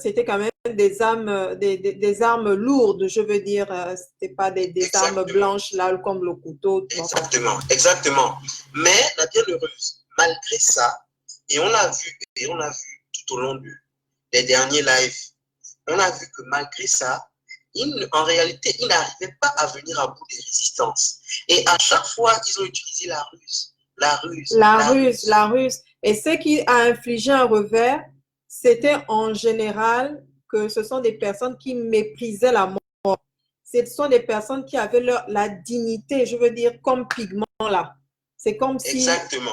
c'était quand même des armes lourdes, je veux dire. C'était pas des armes blanches là comme le couteau. Exactement, exactement. Mais la bienheureuse, malgré ça, et on l'a vu tout au long des derniers lives, on a vu que malgré ça, en réalité, ils n'arrivaient pas à venir à bout des résistances. Et à chaque fois, ils ont utilisé la ruse. La ruse. Et ce qui a infligé un revers, c'était en général que ce sont des personnes qui méprisaient la mort. Ce sont des personnes qui avaient la dignité, je veux dire, comme pigment là. C'est comme si, exactement.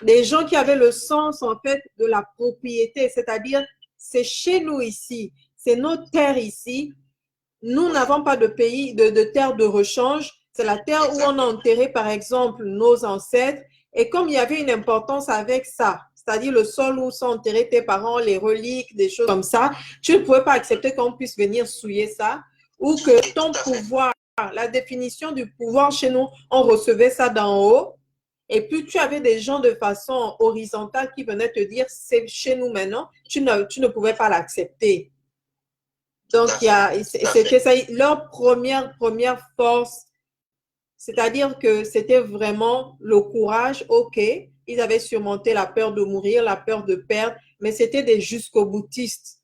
les gens qui avaient le sens en fait de la propriété, c'est-à-dire c'est chez nous ici, c'est nos terres ici. Nous n'avons pas de pays, de terre de rechange. C'est la terre où on a enterré, par exemple, nos ancêtres. Et comme il y avait une importance avec ça, c'est-à-dire le sol où sont enterrés tes parents, les reliques, des choses comme ça, tu ne pouvais pas accepter qu'on puisse venir souiller ça ou que ton pouvoir, la définition du pouvoir chez nous, on recevait ça d'en haut. Et puis, tu avais des gens de façon horizontale qui venaient te dire, c'est chez nous maintenant, tu ne pouvais pas l'accepter. Donc, c'était ça, leur première force, c'est-à-dire que c'était vraiment le courage, ok, ils avaient surmonté la peur de mourir, la peur de perdre, mais c'était des jusqu'au-boutistes.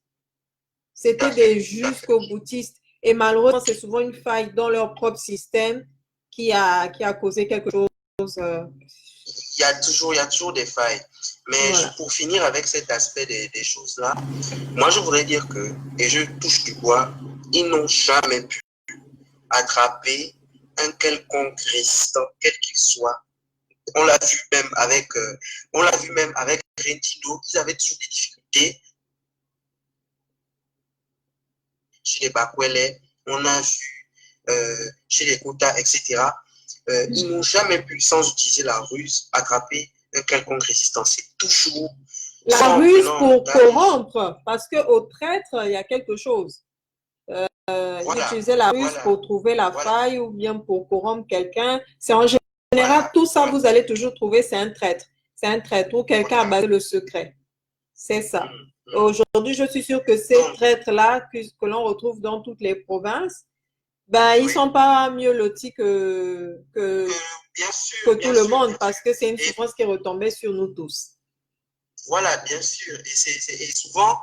C'était des jusqu'au-boutistes. Et malheureusement, c'est souvent une faille dans leur propre système qui a causé quelque chose. Il y a toujours des failles. Mais pour finir avec cet aspect des choses-là, moi je voudrais dire que, et je touche du bois, ils n'ont jamais pu attraper un quelconque résistant, quel qu'il soit. On l'a vu même avec Rentino, ils avaient toujours des difficultés. Chez les Bakwele, on a vu chez les Kota, etc. Ils n'ont jamais pu, sans utiliser la ruse, attraper un quelconque résistant. C'est toujours la ruse pour corrompre, parce qu'au traître, il y a quelque chose. Ils utilisaient la ruse pour trouver la faille ou bien pour corrompre quelqu'un. C'est en général, tout ça, vous allez toujours trouver, c'est un traître. C'est un traître ou quelqu'un a basé le secret. C'est ça. Aujourd'hui, je suis sûre que ces traîtres-là que l'on retrouve dans toutes les provinces, ben, ils ne sont pas mieux lotis que tout le monde parce que c'est une souffrance qui retombait sur nous tous. Voilà, bien sûr. Et souvent,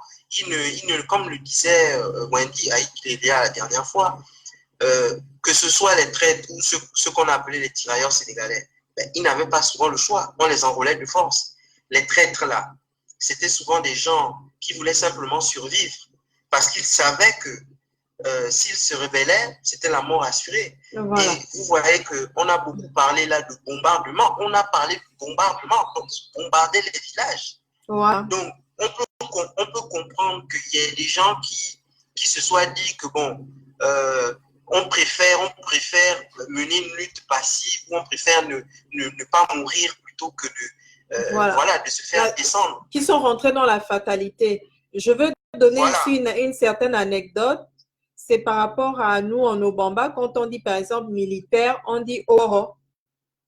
comme le disait Wendy Aïkilédia la dernière fois, que ce soit les traîtres ou ceux qu'on appelait les tirailleurs sénégalais, ben, ils n'avaient pas souvent le choix. On les enrôlait de force. Les traîtres là, c'était souvent des gens qui voulaient simplement survivre parce qu'ils savaient que s'ils se rebellaient, c'était la mort assurée. Voilà. Et vous voyez qu'on a beaucoup parlé là de bombardement. On a parlé de bombardement, donc bombarder les villages. Voilà. Donc, on peut comprendre qu'il y ait des gens qui se soient dit que bon, on préfère mener une lutte passive ou on préfère ne pas mourir plutôt que de se faire descendre. Qui sont rentrés dans la fatalité. Je veux donner Voilà. ici une certaine anecdote. C'est par rapport à nous en Obamba. Quand on dit par exemple militaire, on dit Oworo.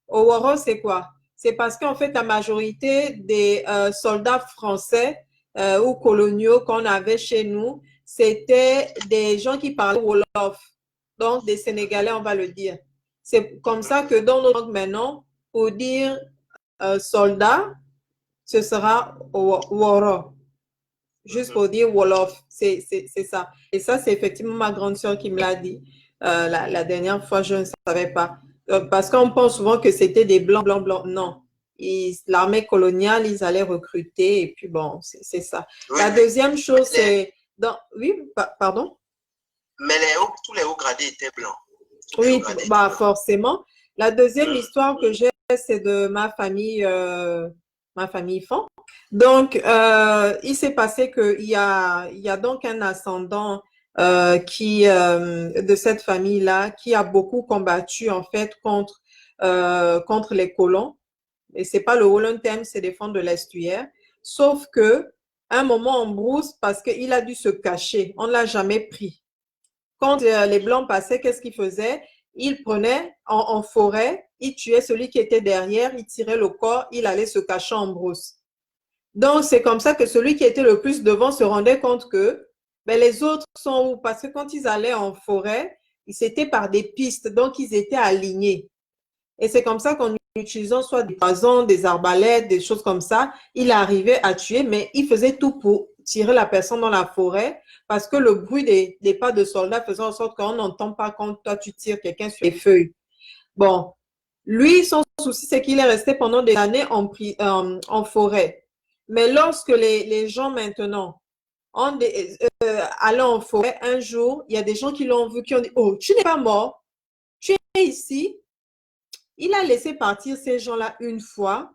Oworo, c'est quoi? C'est parce qu'en fait, la majorité des soldats français ou coloniaux qu'on avait chez nous, c'était des gens qui parlaient Wolof. Donc, des Sénégalais, on va le dire. C'est comme ça que dans notre langue maintenant, pour dire soldat, ce sera Woro. Juste pour dire Wolof, c'est ça. Et ça, c'est effectivement ma grande sœur qui me l'a dit. La dernière fois, je ne savais pas. Parce qu'on pense souvent que c'était des blancs, blancs, blancs. Non. L'armée coloniale, ils allaient recruter et puis bon, c'est ça. Oui, La oui. deuxième chose, c'est... Oui, pardon? Mais tous les hauts gradés étaient blancs. Oui, bah forcément. La deuxième histoire que j'ai, c'est de ma famille Fan. Donc, il s'est passé qu'il y a donc un ascendant de cette famille-là qui a beaucoup combattu en fait contre les colons. Et c'est pas le Wolontem, c'est des fonds de l'estuaire. Sauf que un moment en brousse, parce qu'il a dû se cacher, on ne l'a jamais pris. Quand les Blancs passaient, qu'est-ce qu'ils faisaient? Ils prenaient en forêt, ils tuaient celui qui était derrière, ils tiraient le corps, il allait se cacher en brousse. Donc, c'est comme ça que celui qui était le plus devant se rendait compte que les autres sont où? Parce que quand ils allaient en forêt, c'était par des pistes, donc ils étaient alignés. Et c'est comme ça qu'en utilisant soit des poisons, des arbalètes, des choses comme ça, il arrivait à tuer, mais il faisait tout pour tirer la personne dans la forêt parce que le bruit des pas de soldats faisait en sorte qu'on n'entend pas quand toi tu tires quelqu'un sur les feuilles. Bon, lui, son souci, c'est qu'il est resté pendant des années en forêt. Mais lorsque les gens maintenant allaient en forêt, un jour, il y a des gens qui l'ont vu, qui ont dit, oh, tu n'es pas mort, tu es ici. Il a laissé partir ces gens-là une fois,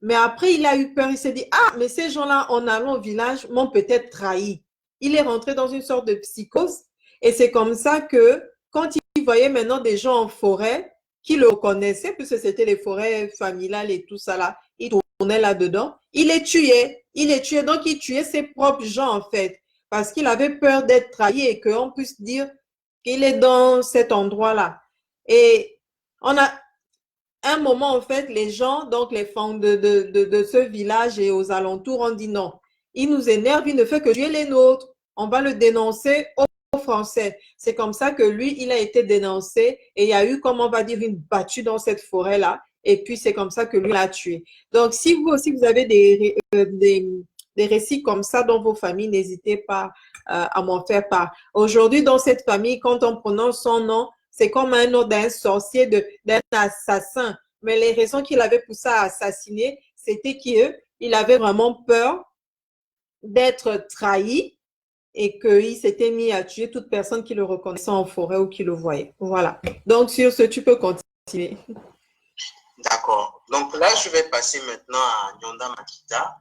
mais après, il a eu peur. Il s'est dit, ah, mais ces gens-là, en allant au village, m'ont peut-être trahi. Il est rentré dans une sorte de psychose. Et c'est comme ça que, quand il voyait maintenant des gens en forêt, qui le reconnaissaient, puisque c'était les forêts familiales et tout ça là, il tournait là-dedans, il les tuait. Il les tuait. Donc, il tuait ses propres gens, en fait, parce qu'il avait peur d'être trahi et qu'on puisse dire qu'il est dans cet endroit-là. Et on a un moment, en fait, les gens, donc les femmes de ce village et aux alentours, ont dit non. Il nous énerve, il ne fait que tuer les nôtres. On va le dénoncer aux Français. C'est comme ça que lui, il a été dénoncé et il y a eu, comme on va dire, une battue dans cette forêt-là. Et puis, c'est comme ça que lui l'a tué. Donc, si vous aussi, vous avez des récits comme ça dans vos familles, n'hésitez pas à m'en faire part. Aujourd'hui, dans cette famille, quand on prononce son nom, c'est comme un nom d'un sorcier, d'un assassin. Mais les raisons qu'il avait poussé à assassiner, c'était qu'il avait vraiment peur d'être trahi et qu'il s'était mis à tuer toute personne qui le reconnaissait en forêt ou qui le voyait. Voilà. Donc, sur ce, tu peux continuer. D'accord. Donc là, je vais passer maintenant à Nyanda Makita.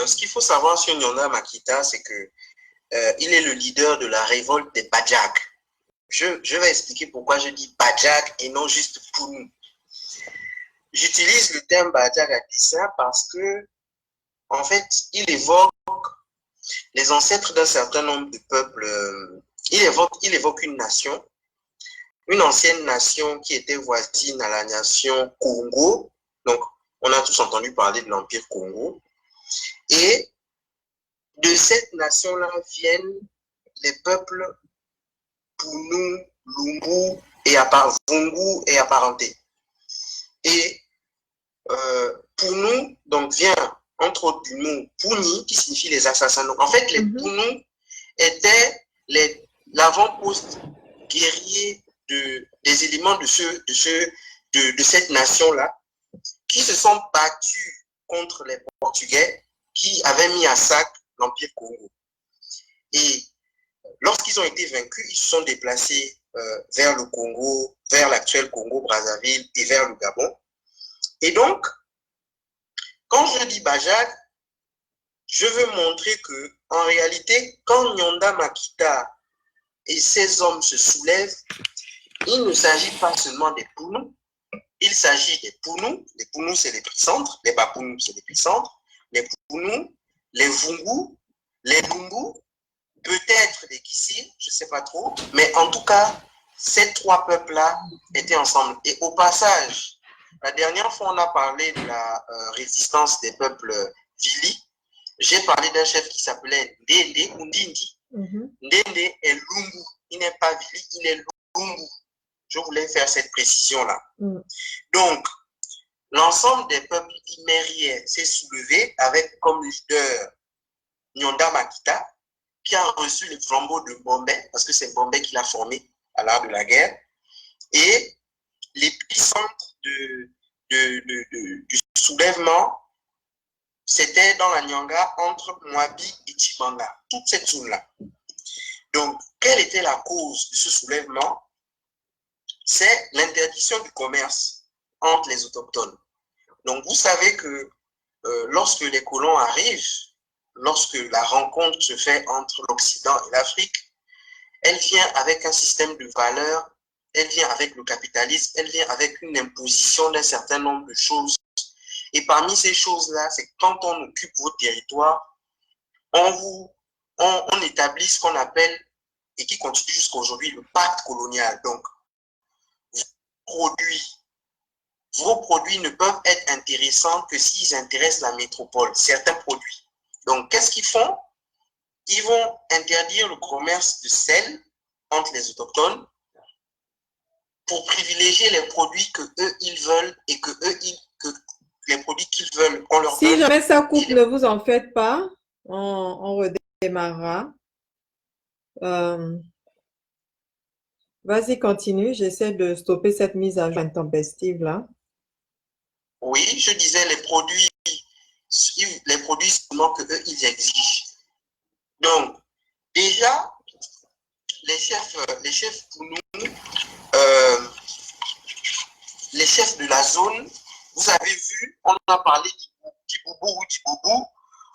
Ce qu'il faut savoir sur Nyanda Makita, c'est que il est le leader de la révolte des Bajak. Je vais expliquer pourquoi je dis Bajak et non juste Punu. J'utilise le terme Bajak à dessein parce que, en fait, il évoque les ancêtres d'un certain nombre de peuples. Il évoque une nation, une ancienne nation qui était voisine à la nation Congo. Donc, on a tous entendu parler de l'Empire Congo. Et de cette nation-là viennent les peuples Punu, Lumbu et Vungu et apparentés. Et Punu, donc, vient entre autres du mot Puni, qui signifie les assassins. Donc, en fait, les Punu étaient l'avant-poste guerrier des éléments de cette nation-là, qui se sont battus contre les Portugais qui avaient mis à sac l'Empire Congo. Et lorsqu'ils ont été vaincus, ils se sont déplacés vers le Congo, vers l'actuel Congo-Brazzaville et vers le Gabon. Et donc, quand je dis Bajak, je veux montrer que, en réalité, quand Nyanda Makita et ses hommes se soulèvent, il ne s'agit pas seulement des Punu, il s'agit des Punu. Les Punu, c'est l'épicentre, les Bapunu, c'est l'épicentre, les Punu, les Vungu les Lumbu, peut-être les Kissi, je ne sais pas trop, mais en tout cas, ces trois peuples-là étaient ensemble. Et au passage, la dernière fois, on a parlé de la résistance des peuples Vili. J'ai parlé d'un chef qui s'appelait Ndende ou Ndindi. Ndende est Lumbu. Il n'est pas Vili, il est Lumbu. Je voulais faire cette précision-là. Donc, l'ensemble des peuples imériens s'est soulevé avec comme leader Nyonda Makita, qui a reçu le flambeau de Bombay, parce que c'est Bombay qui l'a formé à l'art de la guerre. Et l'épicentre du soulèvement, c'était dans la Nyanga entre Mwabi et Chibanga, toute cette zone-là. Donc, quelle était la cause de ce soulèvement? C'est l'interdiction du commerce entre les autochtones. Donc, vous savez que lorsque les colons arrivent, lorsque la rencontre se fait entre l'Occident et l'Afrique, elle vient avec un système de valeurs, elle vient avec le capitalisme, elle vient avec une imposition d'un certain nombre de choses. Et parmi ces choses-là, c'est quand on occupe votre territoire, on établit ce qu'on appelle, et qui continue jusqu'à aujourd'hui, le pacte colonial. Donc, vos produits ne peuvent être intéressants que s'ils intéressent la métropole, certains produits. Donc, qu'est-ce qu'ils font? Ils vont interdire le commerce de sel entre les autochtones pour privilégier les produits que eux ils veulent et que les produits qu'ils veulent, on leur donne. Si jamais ça coupe, ne vous en faites pas. On redémarrera. Vas-y, continue. J'essaie de stopper cette mise à jour intempestive là. Oui, je disais les produits seulement que eux ils exigent. Donc, déjà, les chefs pour nous, les chefs de la zone, vous avez vu, on a parlé d'Iboubou ou d'Iboubou,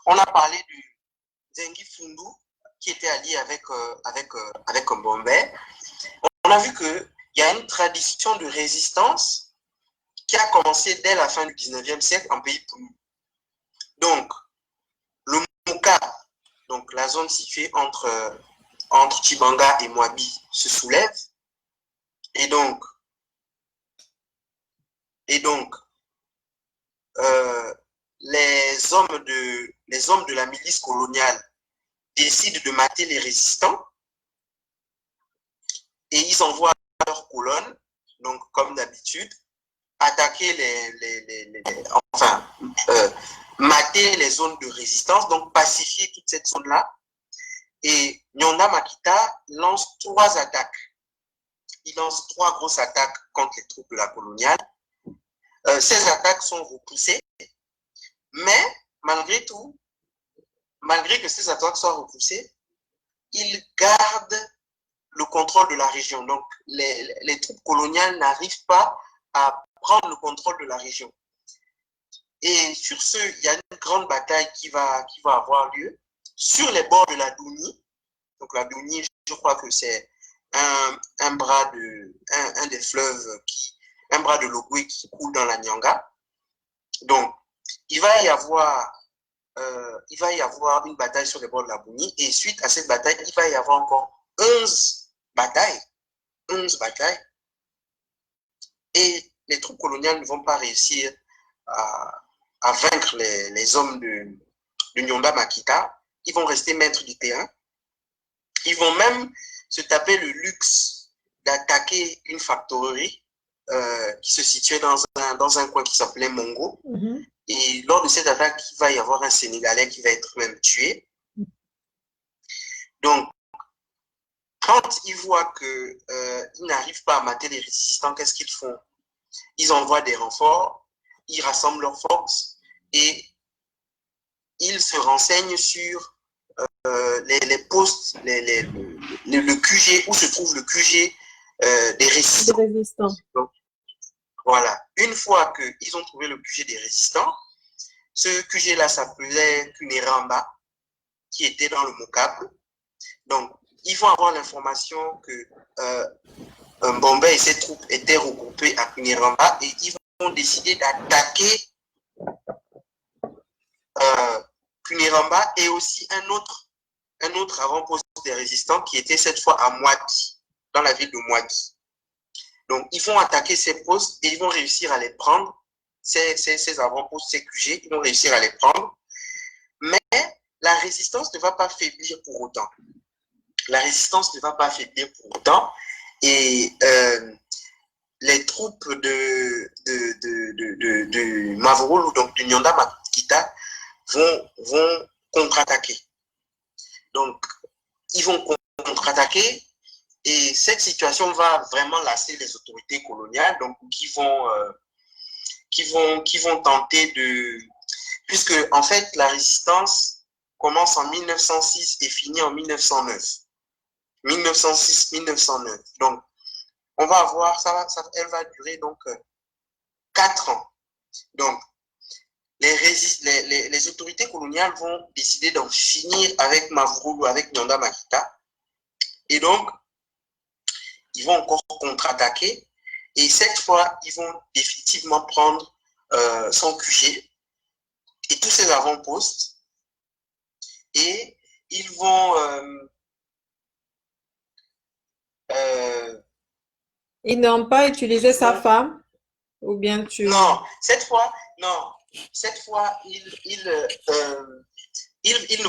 on a parlé de Zengi Fundu, qui était allié avec Bombay. On a vu qu'il y a une tradition de résistance qui a commencé dès la fin du 19e siècle en pays Poulou. Donc, le Mouka, donc la zone située entre Chibanga et Mwabi, se soulève. Et donc les hommes de la milice coloniale décident de mater les résistants et ils envoient leurs colonnes, donc comme d'habitude, attaquer mater les zones de résistance, donc pacifier toute cette zone-là. Et Nyonda Makita lance 3 attaques. Il lance 3 grosses attaques contre les troupes de la coloniale. Ces attaques sont repoussées, mais malgré tout, malgré que ces attaques soient repoussées, ils gardent le contrôle de la région. Donc, les troupes coloniales n'arrivent pas à prendre le contrôle de la région. Et sur ce, il y a une grande bataille qui va avoir lieu sur les bords de la Douni. Donc, la Douni, je crois que c'est un des fleuves un bras de l'Ogoué qui coule dans la Nyanga. Donc, il va y avoir une bataille sur les bords de la Douni. Et suite à cette bataille, il va y avoir encore 11 batailles. Et les troupes coloniales ne vont pas réussir à vaincre les hommes de Nyonda Makita. Ils vont rester maîtres du terrain. Ils vont même se taper le luxe d'attaquer une factorerie qui se situait dans un coin qui s'appelait Mongo. Et lors de cette attaque, il va y avoir un Sénégalais qui va être même tué. Donc, quand ils voient qu'ils n'arrivent pas à mater les résistants, qu'est-ce qu'ils font? Ils envoient des renforts, ils rassemblent leurs forces et ils se renseignent sur les postes, le QG, où se trouve le QG des résistants. Donc, voilà. Une fois qu'ils ont trouvé le QG des résistants, ce QG-là s'appelait Kuneramba, qui était dans le Mokab. Donc, ils vont avoir l'information que Bombay et ses troupes étaient regroupés à Kuneramba et ils vont décider d'attaquer Kuneramba et aussi un autre un autre avant-poste des résistants qui était cette fois à Mouaki, dans la ville de Mouaki. Donc, ils vont attaquer ces postes et ils vont réussir à les prendre, ces avant-postes, ces QG, ils vont réussir à les prendre. Mais la résistance ne va pas faiblir pour autant. La résistance ne va pas faiblir pour autant. Et les troupes de Mavroul, donc de Nyanda Makita, vont contre-attaquer. Donc, ils vont contre-attaquer et cette situation va vraiment lasser les autorités coloniales, donc qui vont tenter de... Puisque, en fait, la résistance commence en 1906 et finit en 1909. 1906-1909. Donc, on va avoir, elle va durer donc 4 ans. Donc, les autorités coloniales vont décider d'en finir avec Mavroul ou avec Nyanda Makita. Et donc, ils vont encore contre-attaquer. Et cette fois, ils vont définitivement prendre son QG et tous ses avant-postes. Et ils vont... Ils n'ont pas utilisé sa femme? Ou bien tu... Non, cette fois, ils ne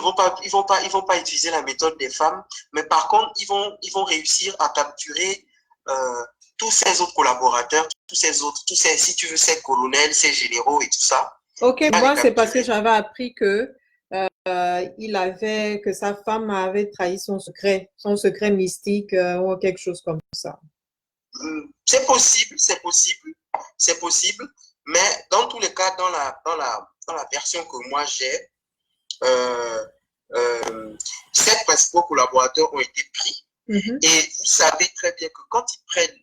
vont pas utiliser la méthode des femmes, mais par contre, ils vont réussir à capturer tous ces autres collaborateurs, si tu veux, ces colonels, ces généraux et tout ça. Ok, moi, c'est parce que j'avais appris que sa femme avait trahi son secret mystique ou quelque chose comme ça. C'est possible, mais dans tous les cas, dans la version que moi j'ai, 7 principaux collaborateurs ont été pris. Et vous savez très bien que quand ils prennent,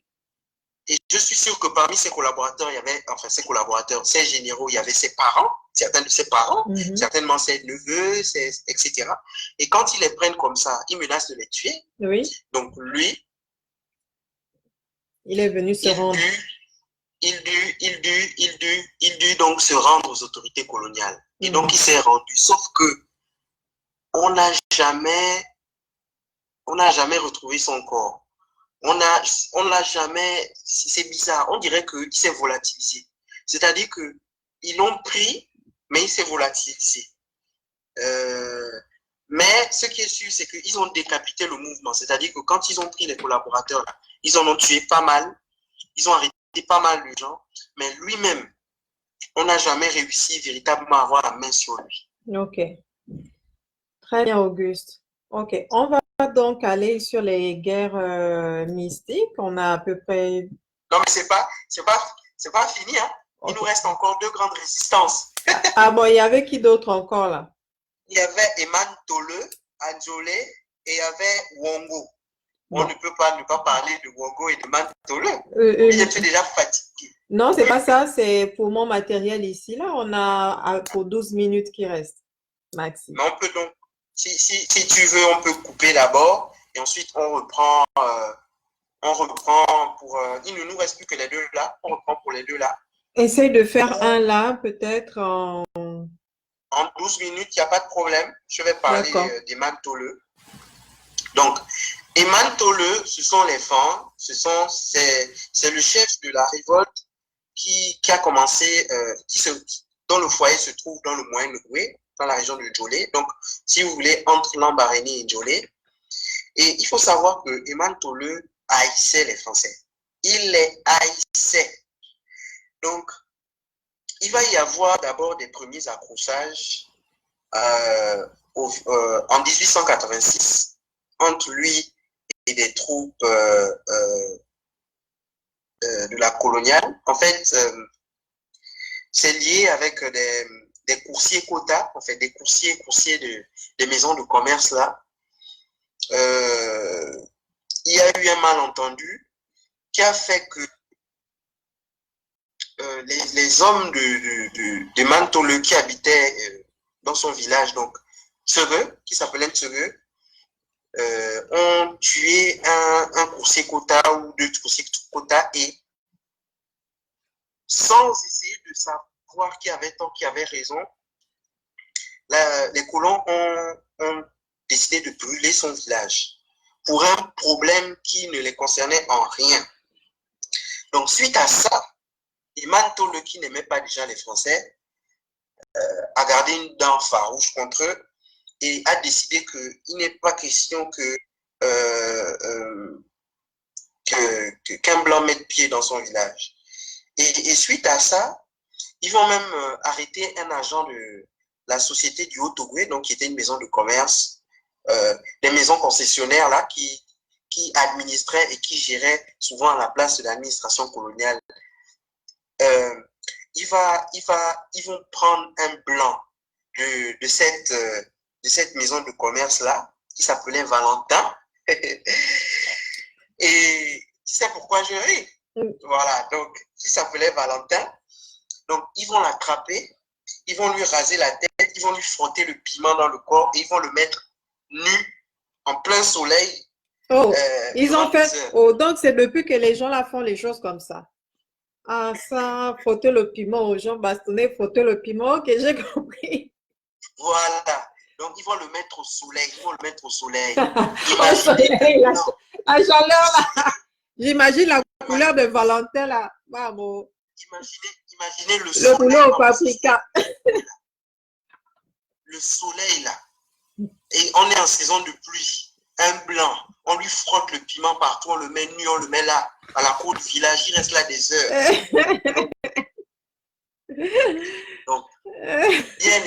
et je suis sûr que parmi ces collaborateurs, il y avait, enfin ces généraux, il y avait ses parents, certains de ses parents, certainement ses neveux, etc. Et quand ils les prennent comme ça, ils menacent de les tuer. Oui. Donc lui, il est venu se rendre. Il dut donc se rendre aux autorités coloniales. Et donc il s'est rendu, sauf que on n'a jamais retrouvé son corps. On l'a jamais, c'est bizarre, on dirait qu'il s'est volatilisé. C'est-à-dire qu'ils l'ont pris, mais il s'est volatilisé. Mais ce qui est sûr, c'est qu'ils ont décapité le mouvement. C'est-à-dire que quand ils ont pris les collaborateurs, ils en ont tué pas mal, ils ont arrêté pas mal de gens, mais lui-même, on n'a jamais réussi véritablement à avoir la main sur lui. Ok. Très bien, Auguste. Ok, on va donc aller sur les guerres mystiques. On a à peu près... Non, mais c'est pas fini, hein. Il nous reste encore 2 grandes résistances. Ah bon, il y avait qui d'autre encore là? Il y avait Eman Tole, Adjolé et il y avait Wongo. On ne peut pas ne pas parler de Wongo et de Eman Tole. Je suis déjà fatigué. Non, c'est pas ça, c'est pour mon matériel ici. Là, on a pour 12 minutes qui restent, maxi. Mais on peut donc, si tu veux, on peut couper d'abord et ensuite on reprend pour... il ne nous reste plus que les 2 là. On reprend pour les 2 là. Essaye de faire un là, peut-être en... En 12 minutes, il n'y a pas de problème. Je vais parler d'Eman Tole. Donc, Eman Tole, ce sont les femmes, c'est le chef de la révolte qui a commencé, dont le foyer se trouve dans le Moyen-Ogooué, dans la région de Djolé. Donc, si vous voulez, entre Lambaréné et Djolé. Et il faut savoir que Eman Tole haïssait les Français. Il les haïssait. Donc, il va y avoir d'abord des premiers accrochages en 1886 entre lui et des troupes de la coloniale. En fait, c'est lié avec des coursiers quotas, en fait, des coursiers des maisons de commerce là. Il y a eu un malentendu qui a fait que les hommes de Mantole qui habitaient dans son village, donc Tsere, qui s'appelait Tsere, ont tué un coursier quota ou 2 coursiers quota et sans essayer de savoir qui avait tort, qui avait raison, les colons ont décidé de brûler son village pour un problème qui ne les concernait en rien. Donc, suite à ça, Eman Tolo, qui n'aimait pas déjà les Français, a gardé une dent farouche contre eux et a décidé qu'il n'est pas question qu'un blanc mette pied dans son village. Et suite à ça, ils vont même arrêter un agent de la société du Haut-Ogooué, donc qui était une maison de commerce, des maisons concessionnaires là, qui administraient et qui géraient souvent à la place de l'administration coloniale. Ils vont prendre un blanc de cette maison de commerce là, qui s'appelait Valentin. Et tu sais pourquoi je ris? Voilà, donc, qui s'appelait Valentin. Donc, ils vont l'attraper, ils vont lui raser la tête, ils vont lui frotter le piment dans le corps et ils vont le mettre nu, en plein soleil. Oh, ils ont fait. Oh, donc, c'est depuis que les gens là font les choses comme ça. Ah, ça, frotter le piment aux gens, bastonner, frotter le piment. Ok, j'ai compris. Voilà. Donc, ils vont le mettre au soleil. Ils vont le mettre au soleil. Au soleil, la chaleur là. J'imagine la couleur de Valentin là. Bravo. Imaginez le soleil. Le boulot au paprika. Le soleil là. Et on est en saison de pluie. Un blanc. On lui frotte le piment partout. On le met nu, on le met là, à la cour du village. Il reste là des heures. Donc bien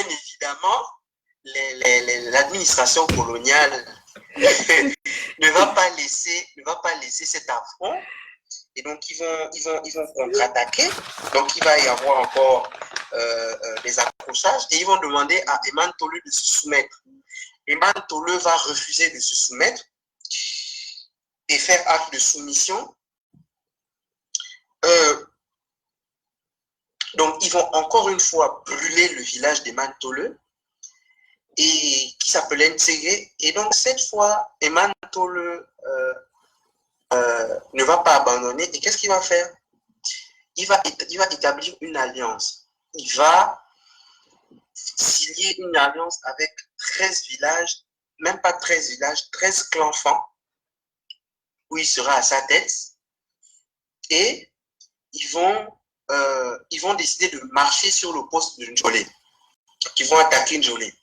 évidemment, l'administration coloniale ne va pas laisser cet affront. Et donc, ils vont contre-attaquer. Donc, il va y avoir encore des accrochages. Et ils vont demander à Eman Tolo de se soumettre. Eman Tolo va refuser de se soumettre et faire acte de soumission. Donc, ils vont encore une fois brûler le village d'Eman Tolo, et qui s'appelait Ntsege. Et donc, cette fois, Eman Tolo ne va pas abandonner. Et qu'est-ce qu'il va faire? Il va établir une alliance. Il va signer une alliance avec 13 villages, même pas 13 villages, 13 clans-enfants, où il sera à sa tête. Et ils vont décider de marcher sur le poste de Njolé, qui vont attaquer Njolé.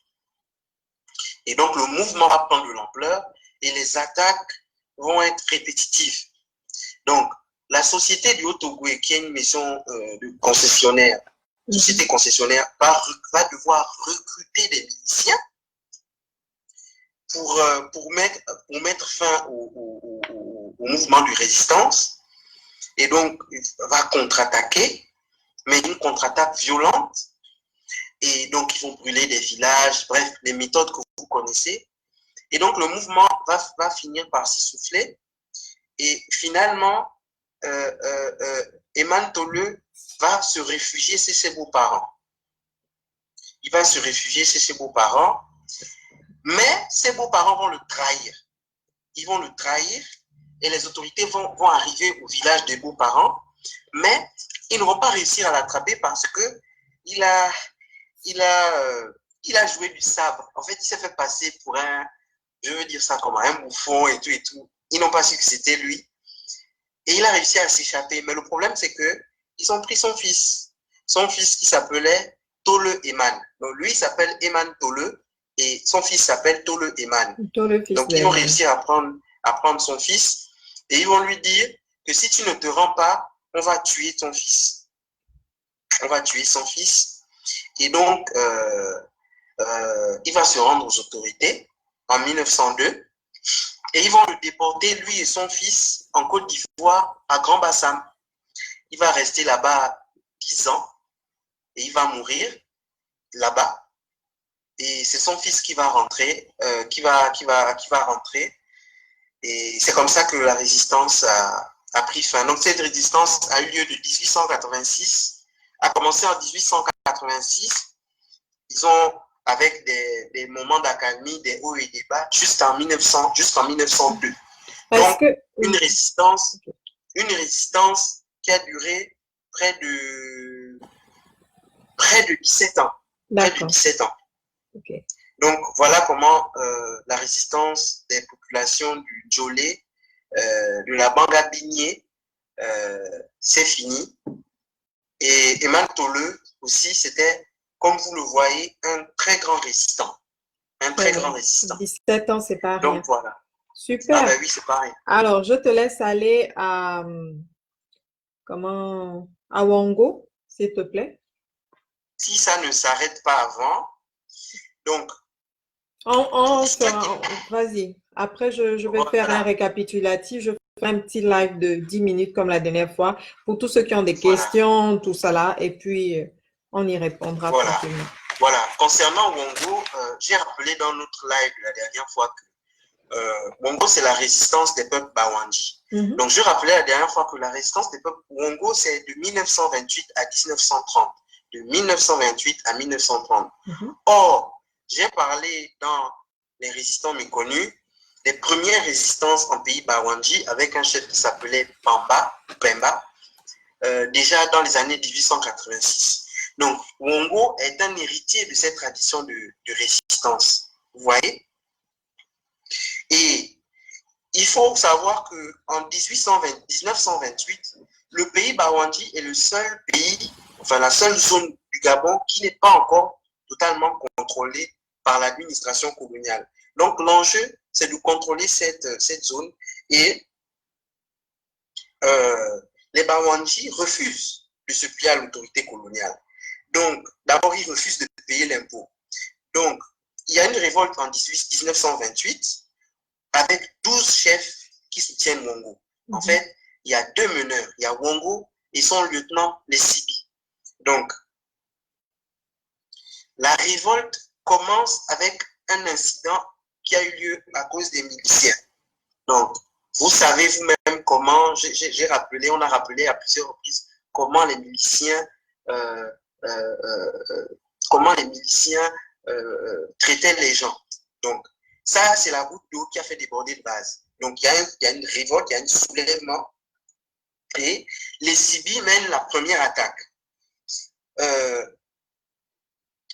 Et donc, le mouvement va prendre de l'ampleur et les attaques vont être répétitives. Donc, la société du Haut-Ogooué, qui est une maison de concessionnaire, société concessionnaire, va devoir recruter des miliciens pour mettre fin au mouvement de résistance. Et donc, il va contre-attaquer, mais une contre-attaque violente. Et donc, ils vont brûler des villages, bref, les méthodes que vous connaissez. Et donc, le mouvement va finir par s'essouffler. Et finalement, Eman Tolo va se réfugier chez ses beaux-parents. Il va se réfugier chez ses beaux-parents, mais ses beaux-parents vont le trahir. Ils vont le trahir et les autorités vont arriver au village des beaux-parents, mais ils ne vont pas réussir à l'attraper parce que il a joué du sabre. En fait, il s'est fait passer pour je veux dire ça comme un bouffon et tout et tout. Ils n'ont pas su que c'était lui. Et il a réussi à s'échapper. Mais le problème, c'est qu'ils ont pris son fils. Son fils qui s'appelait Tolo Eman. Donc lui, il s'appelle Eman Tolo et son fils s'appelle Tolo Eman. Donc ils vont réussir à prendre son fils et ils vont lui dire que si tu ne te rends pas, on va tuer ton fils. On va tuer son fils. Et donc, il va se rendre aux autorités en 1902. Et ils vont le déporter, lui et son fils, en Côte d'Ivoire, à Grand Bassam. Il va rester là-bas 10 ans et il va mourir là-bas. Et c'est son fils qui va rentrer, qui va rentrer. Et c'est comme ça que la résistance a pris fin. Donc cette résistance a eu lieu de 1886, a commencé en 1886. Ils ont, avec des moments d'accalmie, des hauts et des bas, jusqu'en 1902. Donc, une résistance qui a duré près de 17 ans. D'accord. Près de 17 ans. Okay. Donc, voilà comment la résistance des populations du Djolé, de la Banga Bigné, s'est finie. Et Eman Tole aussi, c'était, comme vous le voyez, un très grand résistant. Un très grand résistant. 17 ans, c'est pas rien. Donc, voilà. Super. Ah ben oui, c'est pareil. Alors, je te laisse aller à, à Wango, s'il te plaît. Si ça ne s'arrête pas avant, donc... Vas-y. Après, je vais faire un récapitulatif. Je ferai un petit live de 10 minutes comme la dernière fois pour tous ceux qui ont des questions, tout ça là. Et puis, on y répondra tranquillement. Voilà. Concernant Wango, j'ai rappelé dans notre live la dernière fois que Wango, c'est la résistance des peuples Bawandi. Donc, je rappelais la dernière fois que la résistance des peuples Wango, c'est de 1928 à 1930. De 1928 à 1930. Or, j'ai parlé dans les résistants méconnus des premières résistances en pays Bawandi avec un chef qui s'appelait Pemba, déjà dans les années 1886. Donc, Wango est un héritier de cette tradition de résistance. Vous voyez? Et il faut savoir qu'en 1928, le pays Bawandi est le seul pays, enfin la seule zone du Gabon qui n'est pas encore totalement contrôlée par l'administration coloniale. Donc l'enjeu, c'est de contrôler cette zone et les Bawandi refusent de se plier à l'autorité coloniale. Donc d'abord, ils refusent de payer l'impôt. Donc il y a une révolte en 1928 avec 12 chefs qui soutiennent Wango. En fait, il y a deux meneurs. Il y a Wango et son lieutenant Lesibi. Donc, la révolte commence avec un incident qui a eu lieu à cause des miliciens. Donc, vous savez vous-même comment, on a rappelé à plusieurs reprises comment les miliciens, traitaient les gens. Donc, ça, c'est la goutte d'eau qui a fait déborder le vase. Donc, il y a une révolte, il y a un soulèvement. Et les Sibi mènent la première attaque.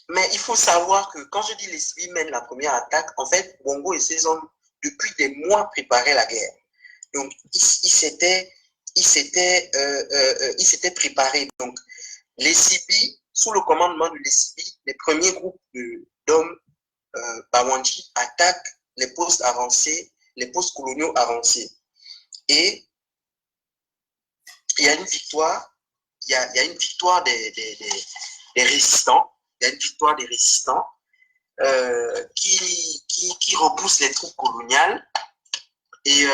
Mais il faut savoir que quand je dis les Sibi mènent la première attaque, en fait, Bongo et ses hommes, depuis des mois, préparaient la guerre. Donc, ils s'étaient préparés. Donc, les Sibi, sous le commandement de les Sibi, les premiers groupes d'hommes Bawandi attaquent les postes avancés, les postes coloniaux avancés. Et il y a une victoire, il y a une victoire des résistants, il y a une victoire des résistants qui repoussent les troupes coloniales. Et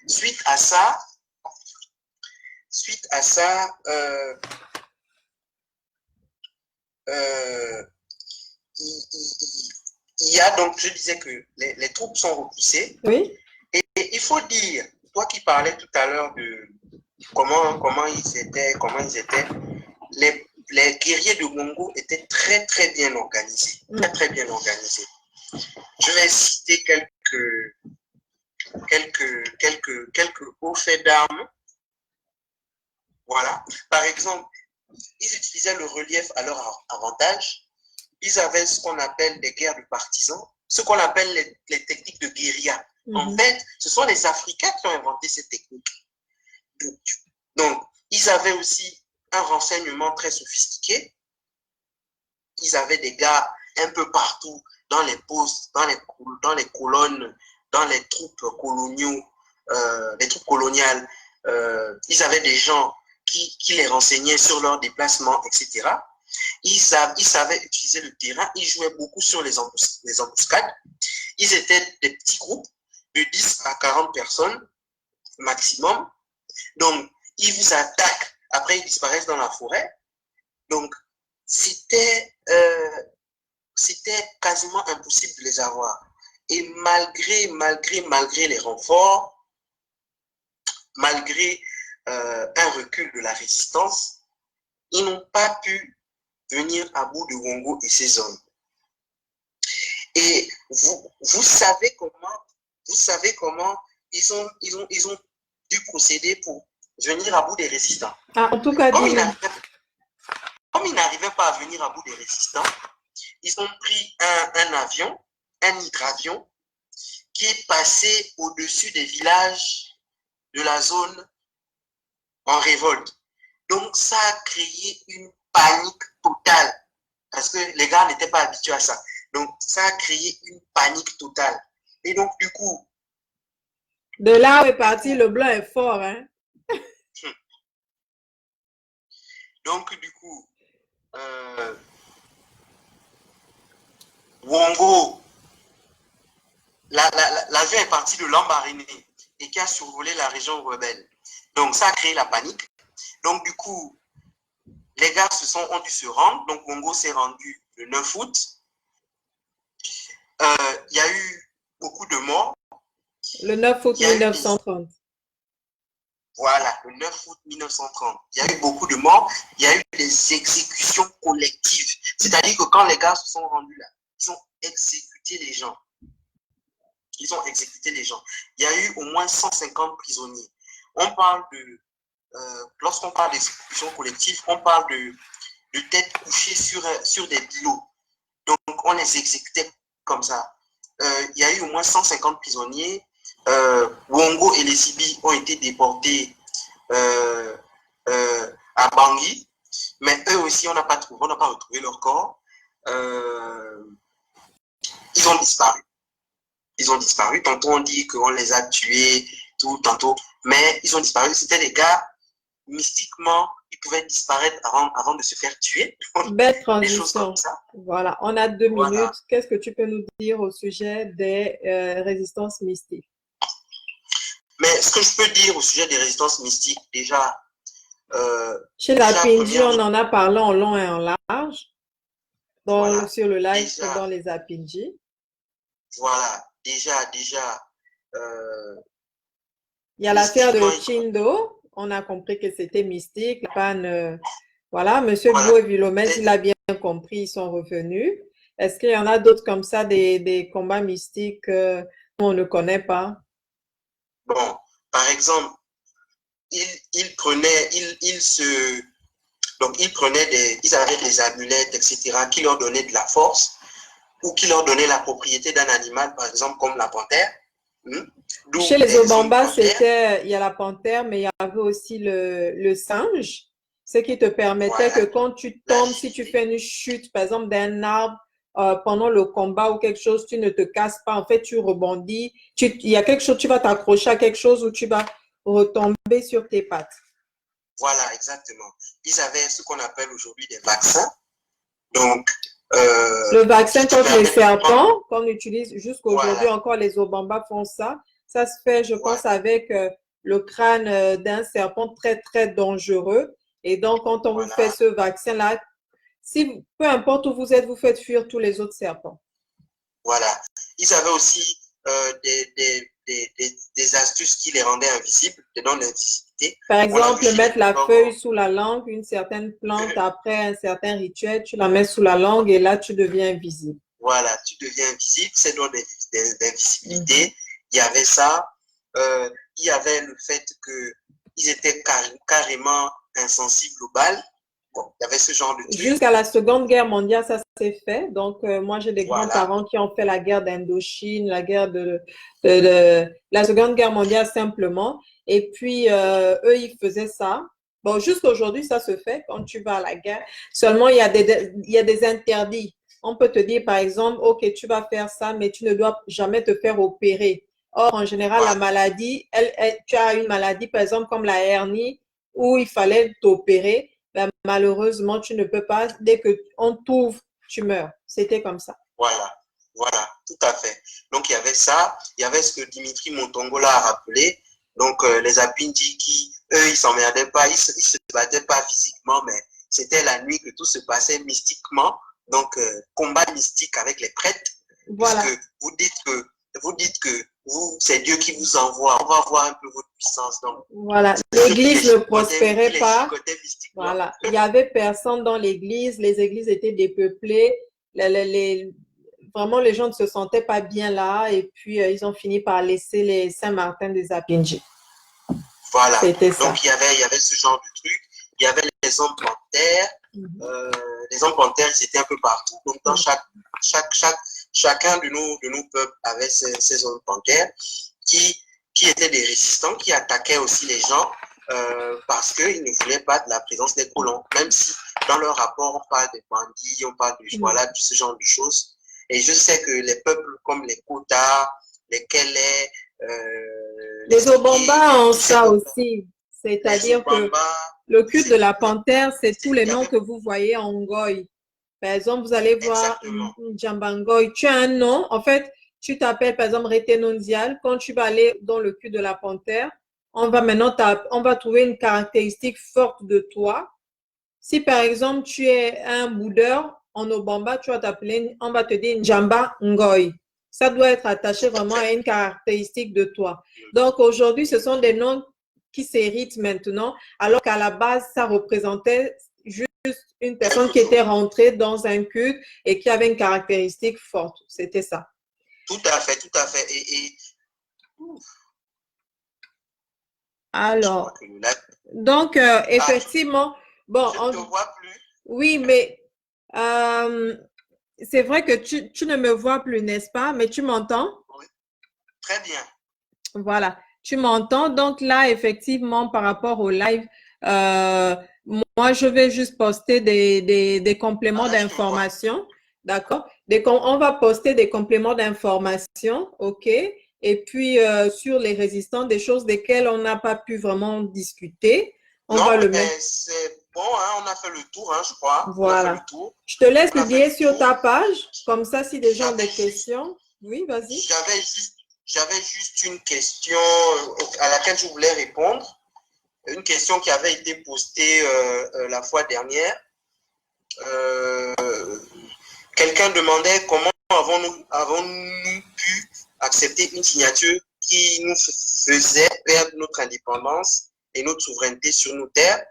suite à ça, il y a donc, je disais que les troupes sont repoussées. Oui. Et il faut dire, toi qui parlais tout à l'heure de comment ils étaient, les guerriers de Wango étaient très très bien organisés, très très bien organisés. Je vais citer quelques hauts faits d'armes. Voilà. Par exemple, ils utilisaient le relief à leur avantage. Ils avaient ce qu'on appelle des guerres de partisans, ce qu'on appelle les techniques de guérilla. En fait, ce sont les Africains qui ont inventé ces techniques. Donc, ils avaient aussi un renseignement très sophistiqué. Ils avaient des gars un peu partout, dans les postes, dans les colonnes, dans les troupes coloniales. Ils avaient des gens qui les renseignaient sur leurs déplacements, etc. Ils savaient utiliser le terrain. Ils jouaient beaucoup sur les embuscades. Ils étaient des petits groupes de 10 à 40 personnes maximum. Donc, ils vous attaquent, après ils disparaissent dans la forêt. Donc, c'était quasiment impossible de les avoir. Et malgré les renforts, malgré un recul de la résistance, ils n'ont pas pu venir à bout de Wango et ses hommes. Et vous savez comment ils ont dû procéder pour venir à bout des résistants. Ah, en tout cas, comme ils n'arrivaient pas à venir à bout des résistants, ils ont pris un avion, un hydravion, qui est passé au-dessus des villages de la zone en révolte. Donc, ça a créé une panique totale parce que les gars n'étaient pas habitués à ça. Donc, ça a créé une panique totale. Et donc, du coup... De là où est parti, le blanc est fort, hein? Donc, du coup, Wongo, l'avion est parti de Lambaréné et qui a survolé la région rebelle. Donc, ça a créé la panique. Donc, du coup, les gars ont dû se rendre. Donc, Wongo s'est rendu le 9 août. Il y a eu beaucoup de morts. Le 9 août 1930. Voilà, le 9 août 1930. Il y a eu beaucoup de morts. Il y a eu des exécutions collectives. C'est-à-dire que quand les gars se sont rendus là, ils ont exécuté les gens. Ils ont exécuté les gens. Il y a eu au moins 150 prisonniers. On parle de... lorsqu'on parle d'exécution collective, on parle de têtes couchées sur des bilots. Donc, on les exécutait comme ça. Il y a eu au moins 150 prisonniers. Wongo et les Sibi ont été déportés à Bangui. Mais eux aussi, on n'a pas retrouvé leur corps. Ils ont disparu. Ils ont disparu. Tantôt, on dit qu'on les a tués, tantôt. Mais ils ont disparu. C'était des gars, mystiquement, ils pouvaient disparaître avant de se faire tuer. Belle transition. Voilà, on a 2 minutes. Qu'est-ce que tu peux nous dire au sujet des résistances mystiques? Mais ce que je peux dire au sujet des résistances mystiques, déjà... chez la Apinji, on en a parlé en long et en large. Donc, voilà. Sur le live, déjà, dans les Apinji. Voilà, déjà... il y a l'affaire de Chindo. On a compris que c'était mystique. Voilà, Monsieur Beau et Vilomès, il a bien compris, ils sont revenus. Est-ce qu'il y en a d'autres comme ça, des combats mystiques qu'on ne connaît pas? Bon, par exemple, ils avaient des amulettes, etc., qui leur donnaient de la force ou qui leur donnaient la propriété d'un animal, par exemple, comme la panthère. Chez les Obamba, il y a la panthère, mais il y avait aussi le singe, ce qui te permettait que quand tu tombes, si tu fais une chute, par exemple, d'un arbre pendant le combat ou quelque chose, tu ne te casses pas. En fait, tu rebondis. Il y a quelque chose, tu vas t'accrocher à quelque chose où tu vas retomber sur tes pattes. Voilà, exactement. Ils avaient ce qu'on appelle aujourd'hui des vaccins. Donc, le vaccin contre les serpents, qu'on utilise jusqu'aujourd'hui, encore les Obamba font ça. Ça se fait, je pense, avec le crâne d'un serpent très, très dangereux. Et donc, quand on vous fait ce vaccin-là, peu importe où vous êtes, vous faites fuir tous les autres serpents. Voilà. Ils avaient aussi des astuces qui les rendaient invisibles, des dons d'invisibilité. Par exemple, mettre la feuille sous la langue, une certaine plante, après un certain rituel, tu la mets sous la langue et là, tu deviens invisible. Voilà, tu deviens invisible, c'est dons d'invisibilité. Il y avait ça. Il y avait le fait qu'ils étaient carrément insensibles aux balles. Bon, il y avait ce genre de truc. Jusqu'à la Seconde Guerre mondiale, ça s'est fait. Donc, moi, j'ai des grands-parents qui ont fait la guerre d'Indochine, la guerre la Seconde Guerre mondiale simplement. Et puis, eux, ils faisaient ça. Bon, jusqu'à aujourd'hui, ça se fait quand tu vas à la guerre. Seulement, il y a des interdits. On peut te dire, par exemple, OK, tu vas faire ça, mais tu ne dois jamais te faire opérer. Or, en général, la maladie, tu as une maladie, par exemple, comme la hernie, où il fallait t'opérer. Ben, malheureusement, tu ne peux pas. Dès qu'on t'ouvre, tu meurs. C'était comme ça. Voilà, tout à fait. Donc, il y avait ça. Il y avait ce que Dimitri Montongola a rappelé. Donc, les Apinji qui, eux, ils s'emmerdaient pas. Ils se battaient pas physiquement, mais c'était la nuit que tout se passait mystiquement. Donc, combat mystique avec les prêtres. Voilà. Parce que vous dites que vous, c'est Dieu qui vous envoie. On va voir un peu votre puissance. Donc, voilà. L'église ne prospérait pas. Voilà. Il n'y avait personne dans l'église. Les églises étaient dépeuplées. Vraiment, les gens ne se sentaient pas bien là. Et puis, ils ont fini par laisser les Saint-Martin des Apinji. Voilà. Donc, il y avait ce genre de truc. Il y avait les hommes panthères. Les hommes panthères, ils étaient un peu partout. Donc, dans chacun de nos peuples avait ces hommes panthères qui étaient des résistants, qui attaquaient aussi les gens parce qu'ils ne voulaient pas de la présence des colons. Même si dans leur rapport, on parle des bandits, on parle de, voilà, de ce genre de choses. Et je sais que les peuples comme les Kota, les Kelé, les Obamba ont ça aussi. C'est-à-dire que le culte de la panthère, c'est tous les noms que vous voyez en Ngoï. Par exemple, vous allez voir Djambangoy. Tu as un nom, en fait, tu t'appelles par exemple Réténondial. Quand tu vas aller dans le culte de la panthère, on va trouver une caractéristique forte de toi. Si par exemple tu es un boudeur en Obamba, tu vas t'appeler, on va te dire Njamba Ngoy. Ça doit être attaché vraiment à une caractéristique de toi. Donc aujourd'hui, ce sont des noms qui s'héritent maintenant, alors qu'à la base, ça représentait juste une personne qui était rentrée dans un culte et qui avait une caractéristique forte. C'était ça. Tout à fait, tout à fait. Alors, donc, effectivement, bon, je ne te vois plus. Oui, mais c'est vrai que tu ne me vois plus, n'est-ce pas? Mais tu m'entends? Oui, très bien. Voilà, tu m'entends. Donc là, effectivement, par rapport au live, moi, je vais juste poster des compléments d'information. D'accord? On va poster des compléments d'information, OK? Et puis, sur les résistants, des choses desquelles on n'a pas pu vraiment discuter. On va le mettre. C'est bon, hein, on a fait le tour, hein, je crois. Voilà. On a fait le tour. Je te laisse publier sur ta page, comme ça, si des gens ont des questions. Oui, vas-y. J'avais juste une question à laquelle je voulais répondre. Une question qui avait été postée la fois dernière. Quelqu'un demandait comment avons-nous pu accepter une signature qui nous faisait perdre notre indépendance et notre souveraineté sur nos terres.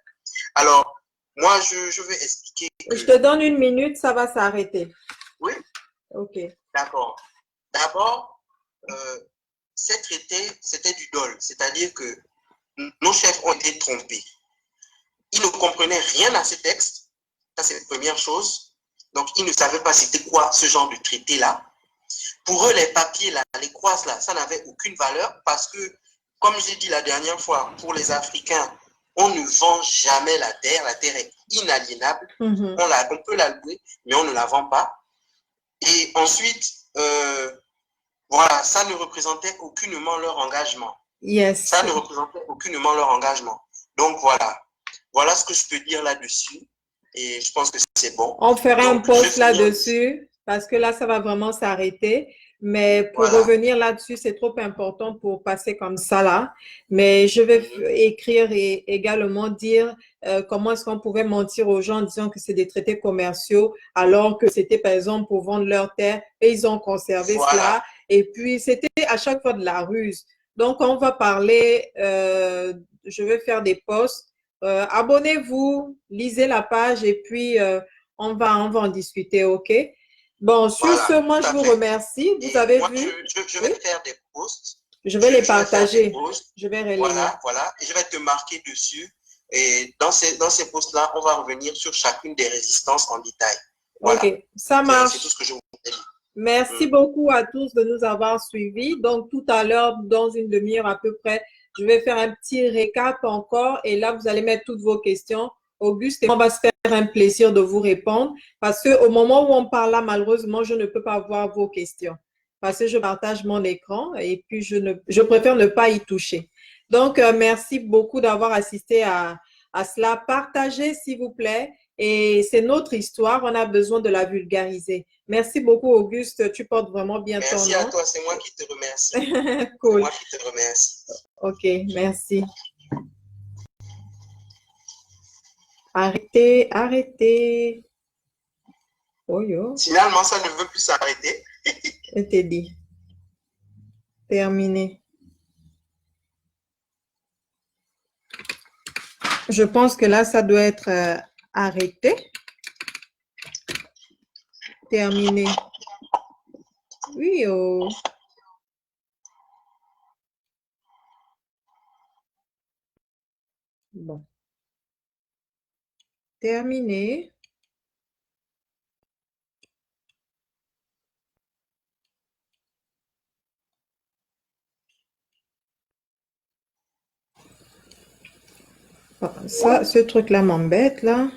Alors, moi, je vais expliquer. Je te donne une minute, ça va s'arrêter. Oui. OK. D'accord. D'abord, ces traités, c'était du dol, c'est-à-dire que nos chefs ont été trompés. Ils ne comprenaient rien à ces textes, ça c'est la première chose. Donc, ils ne savaient pas c'était quoi ce genre de traité-là. Pour eux, les papiers, là, les croises, là, ça n'avait aucune valeur parce que, comme j'ai dit la dernière fois, pour les Africains, on ne vend jamais la terre est inaliénable. On peut la louer, mais on ne la vend pas. Et ensuite, voilà, ça ne représentait aucunement leur engagement. Yes. Ça ne représentait aucunement leur engagement. Donc voilà, voilà ce que je peux dire là-dessus. Et je pense que c'est bon. On fera un post là-dessus parce que là, ça va vraiment s'arrêter. Mais pour revenir là-dessus, c'est trop important pour passer comme ça là. Mais je vais écrire et également dire comment est-ce qu'on pouvait mentir aux gens en disant que c'est des traités commerciaux alors que c'était par exemple pour vendre leur terre et ils ont conservé cela. Et puis, c'était à chaque fois de la ruse. Donc, on va parler, je vais faire des posts. Abonnez-vous, lisez la page et puis on va en discuter, OK? Bon, sur ce, moi, je vous remercie. Vous avez vu? Je vais faire des posts. Je vais les partager. Je vais relayer. Voilà. Et je vais te marquer dessus. Et dans ces posts-là, on va revenir sur chacune des résistances en détail. Voilà. OK, ça marche. C'est tout ce que je voulais dire. Merci beaucoup à tous de nous avoir suivis. Donc, tout à l'heure, dans une demi-heure à peu près, je vais faire un petit récap encore et là, vous allez mettre toutes vos questions. Auguste et moi, on va se faire un plaisir de vous répondre parce qu'au moment où on parle là, malheureusement, je ne peux pas voir vos questions parce que je partage mon écran et puis je préfère ne pas y toucher. Donc, merci beaucoup d'avoir assisté à cela. Partagez, s'il vous plaît. Et c'est notre histoire, on a besoin de la vulgariser. Merci beaucoup, Auguste. Tu portes vraiment bien ton nom. Merci à toi, c'est moi qui te remercie. Cool. C'est moi qui te remercie. OK, merci. Arrêtez. Oh yo. Finalement, ça ne veut plus s'arrêter. Je t'ai dit. Terminé. Je pense que là, ça doit être arrêté. Terminé. Oui, oh. Bon. Terminé. Ça, ce truc-là m'embête, là.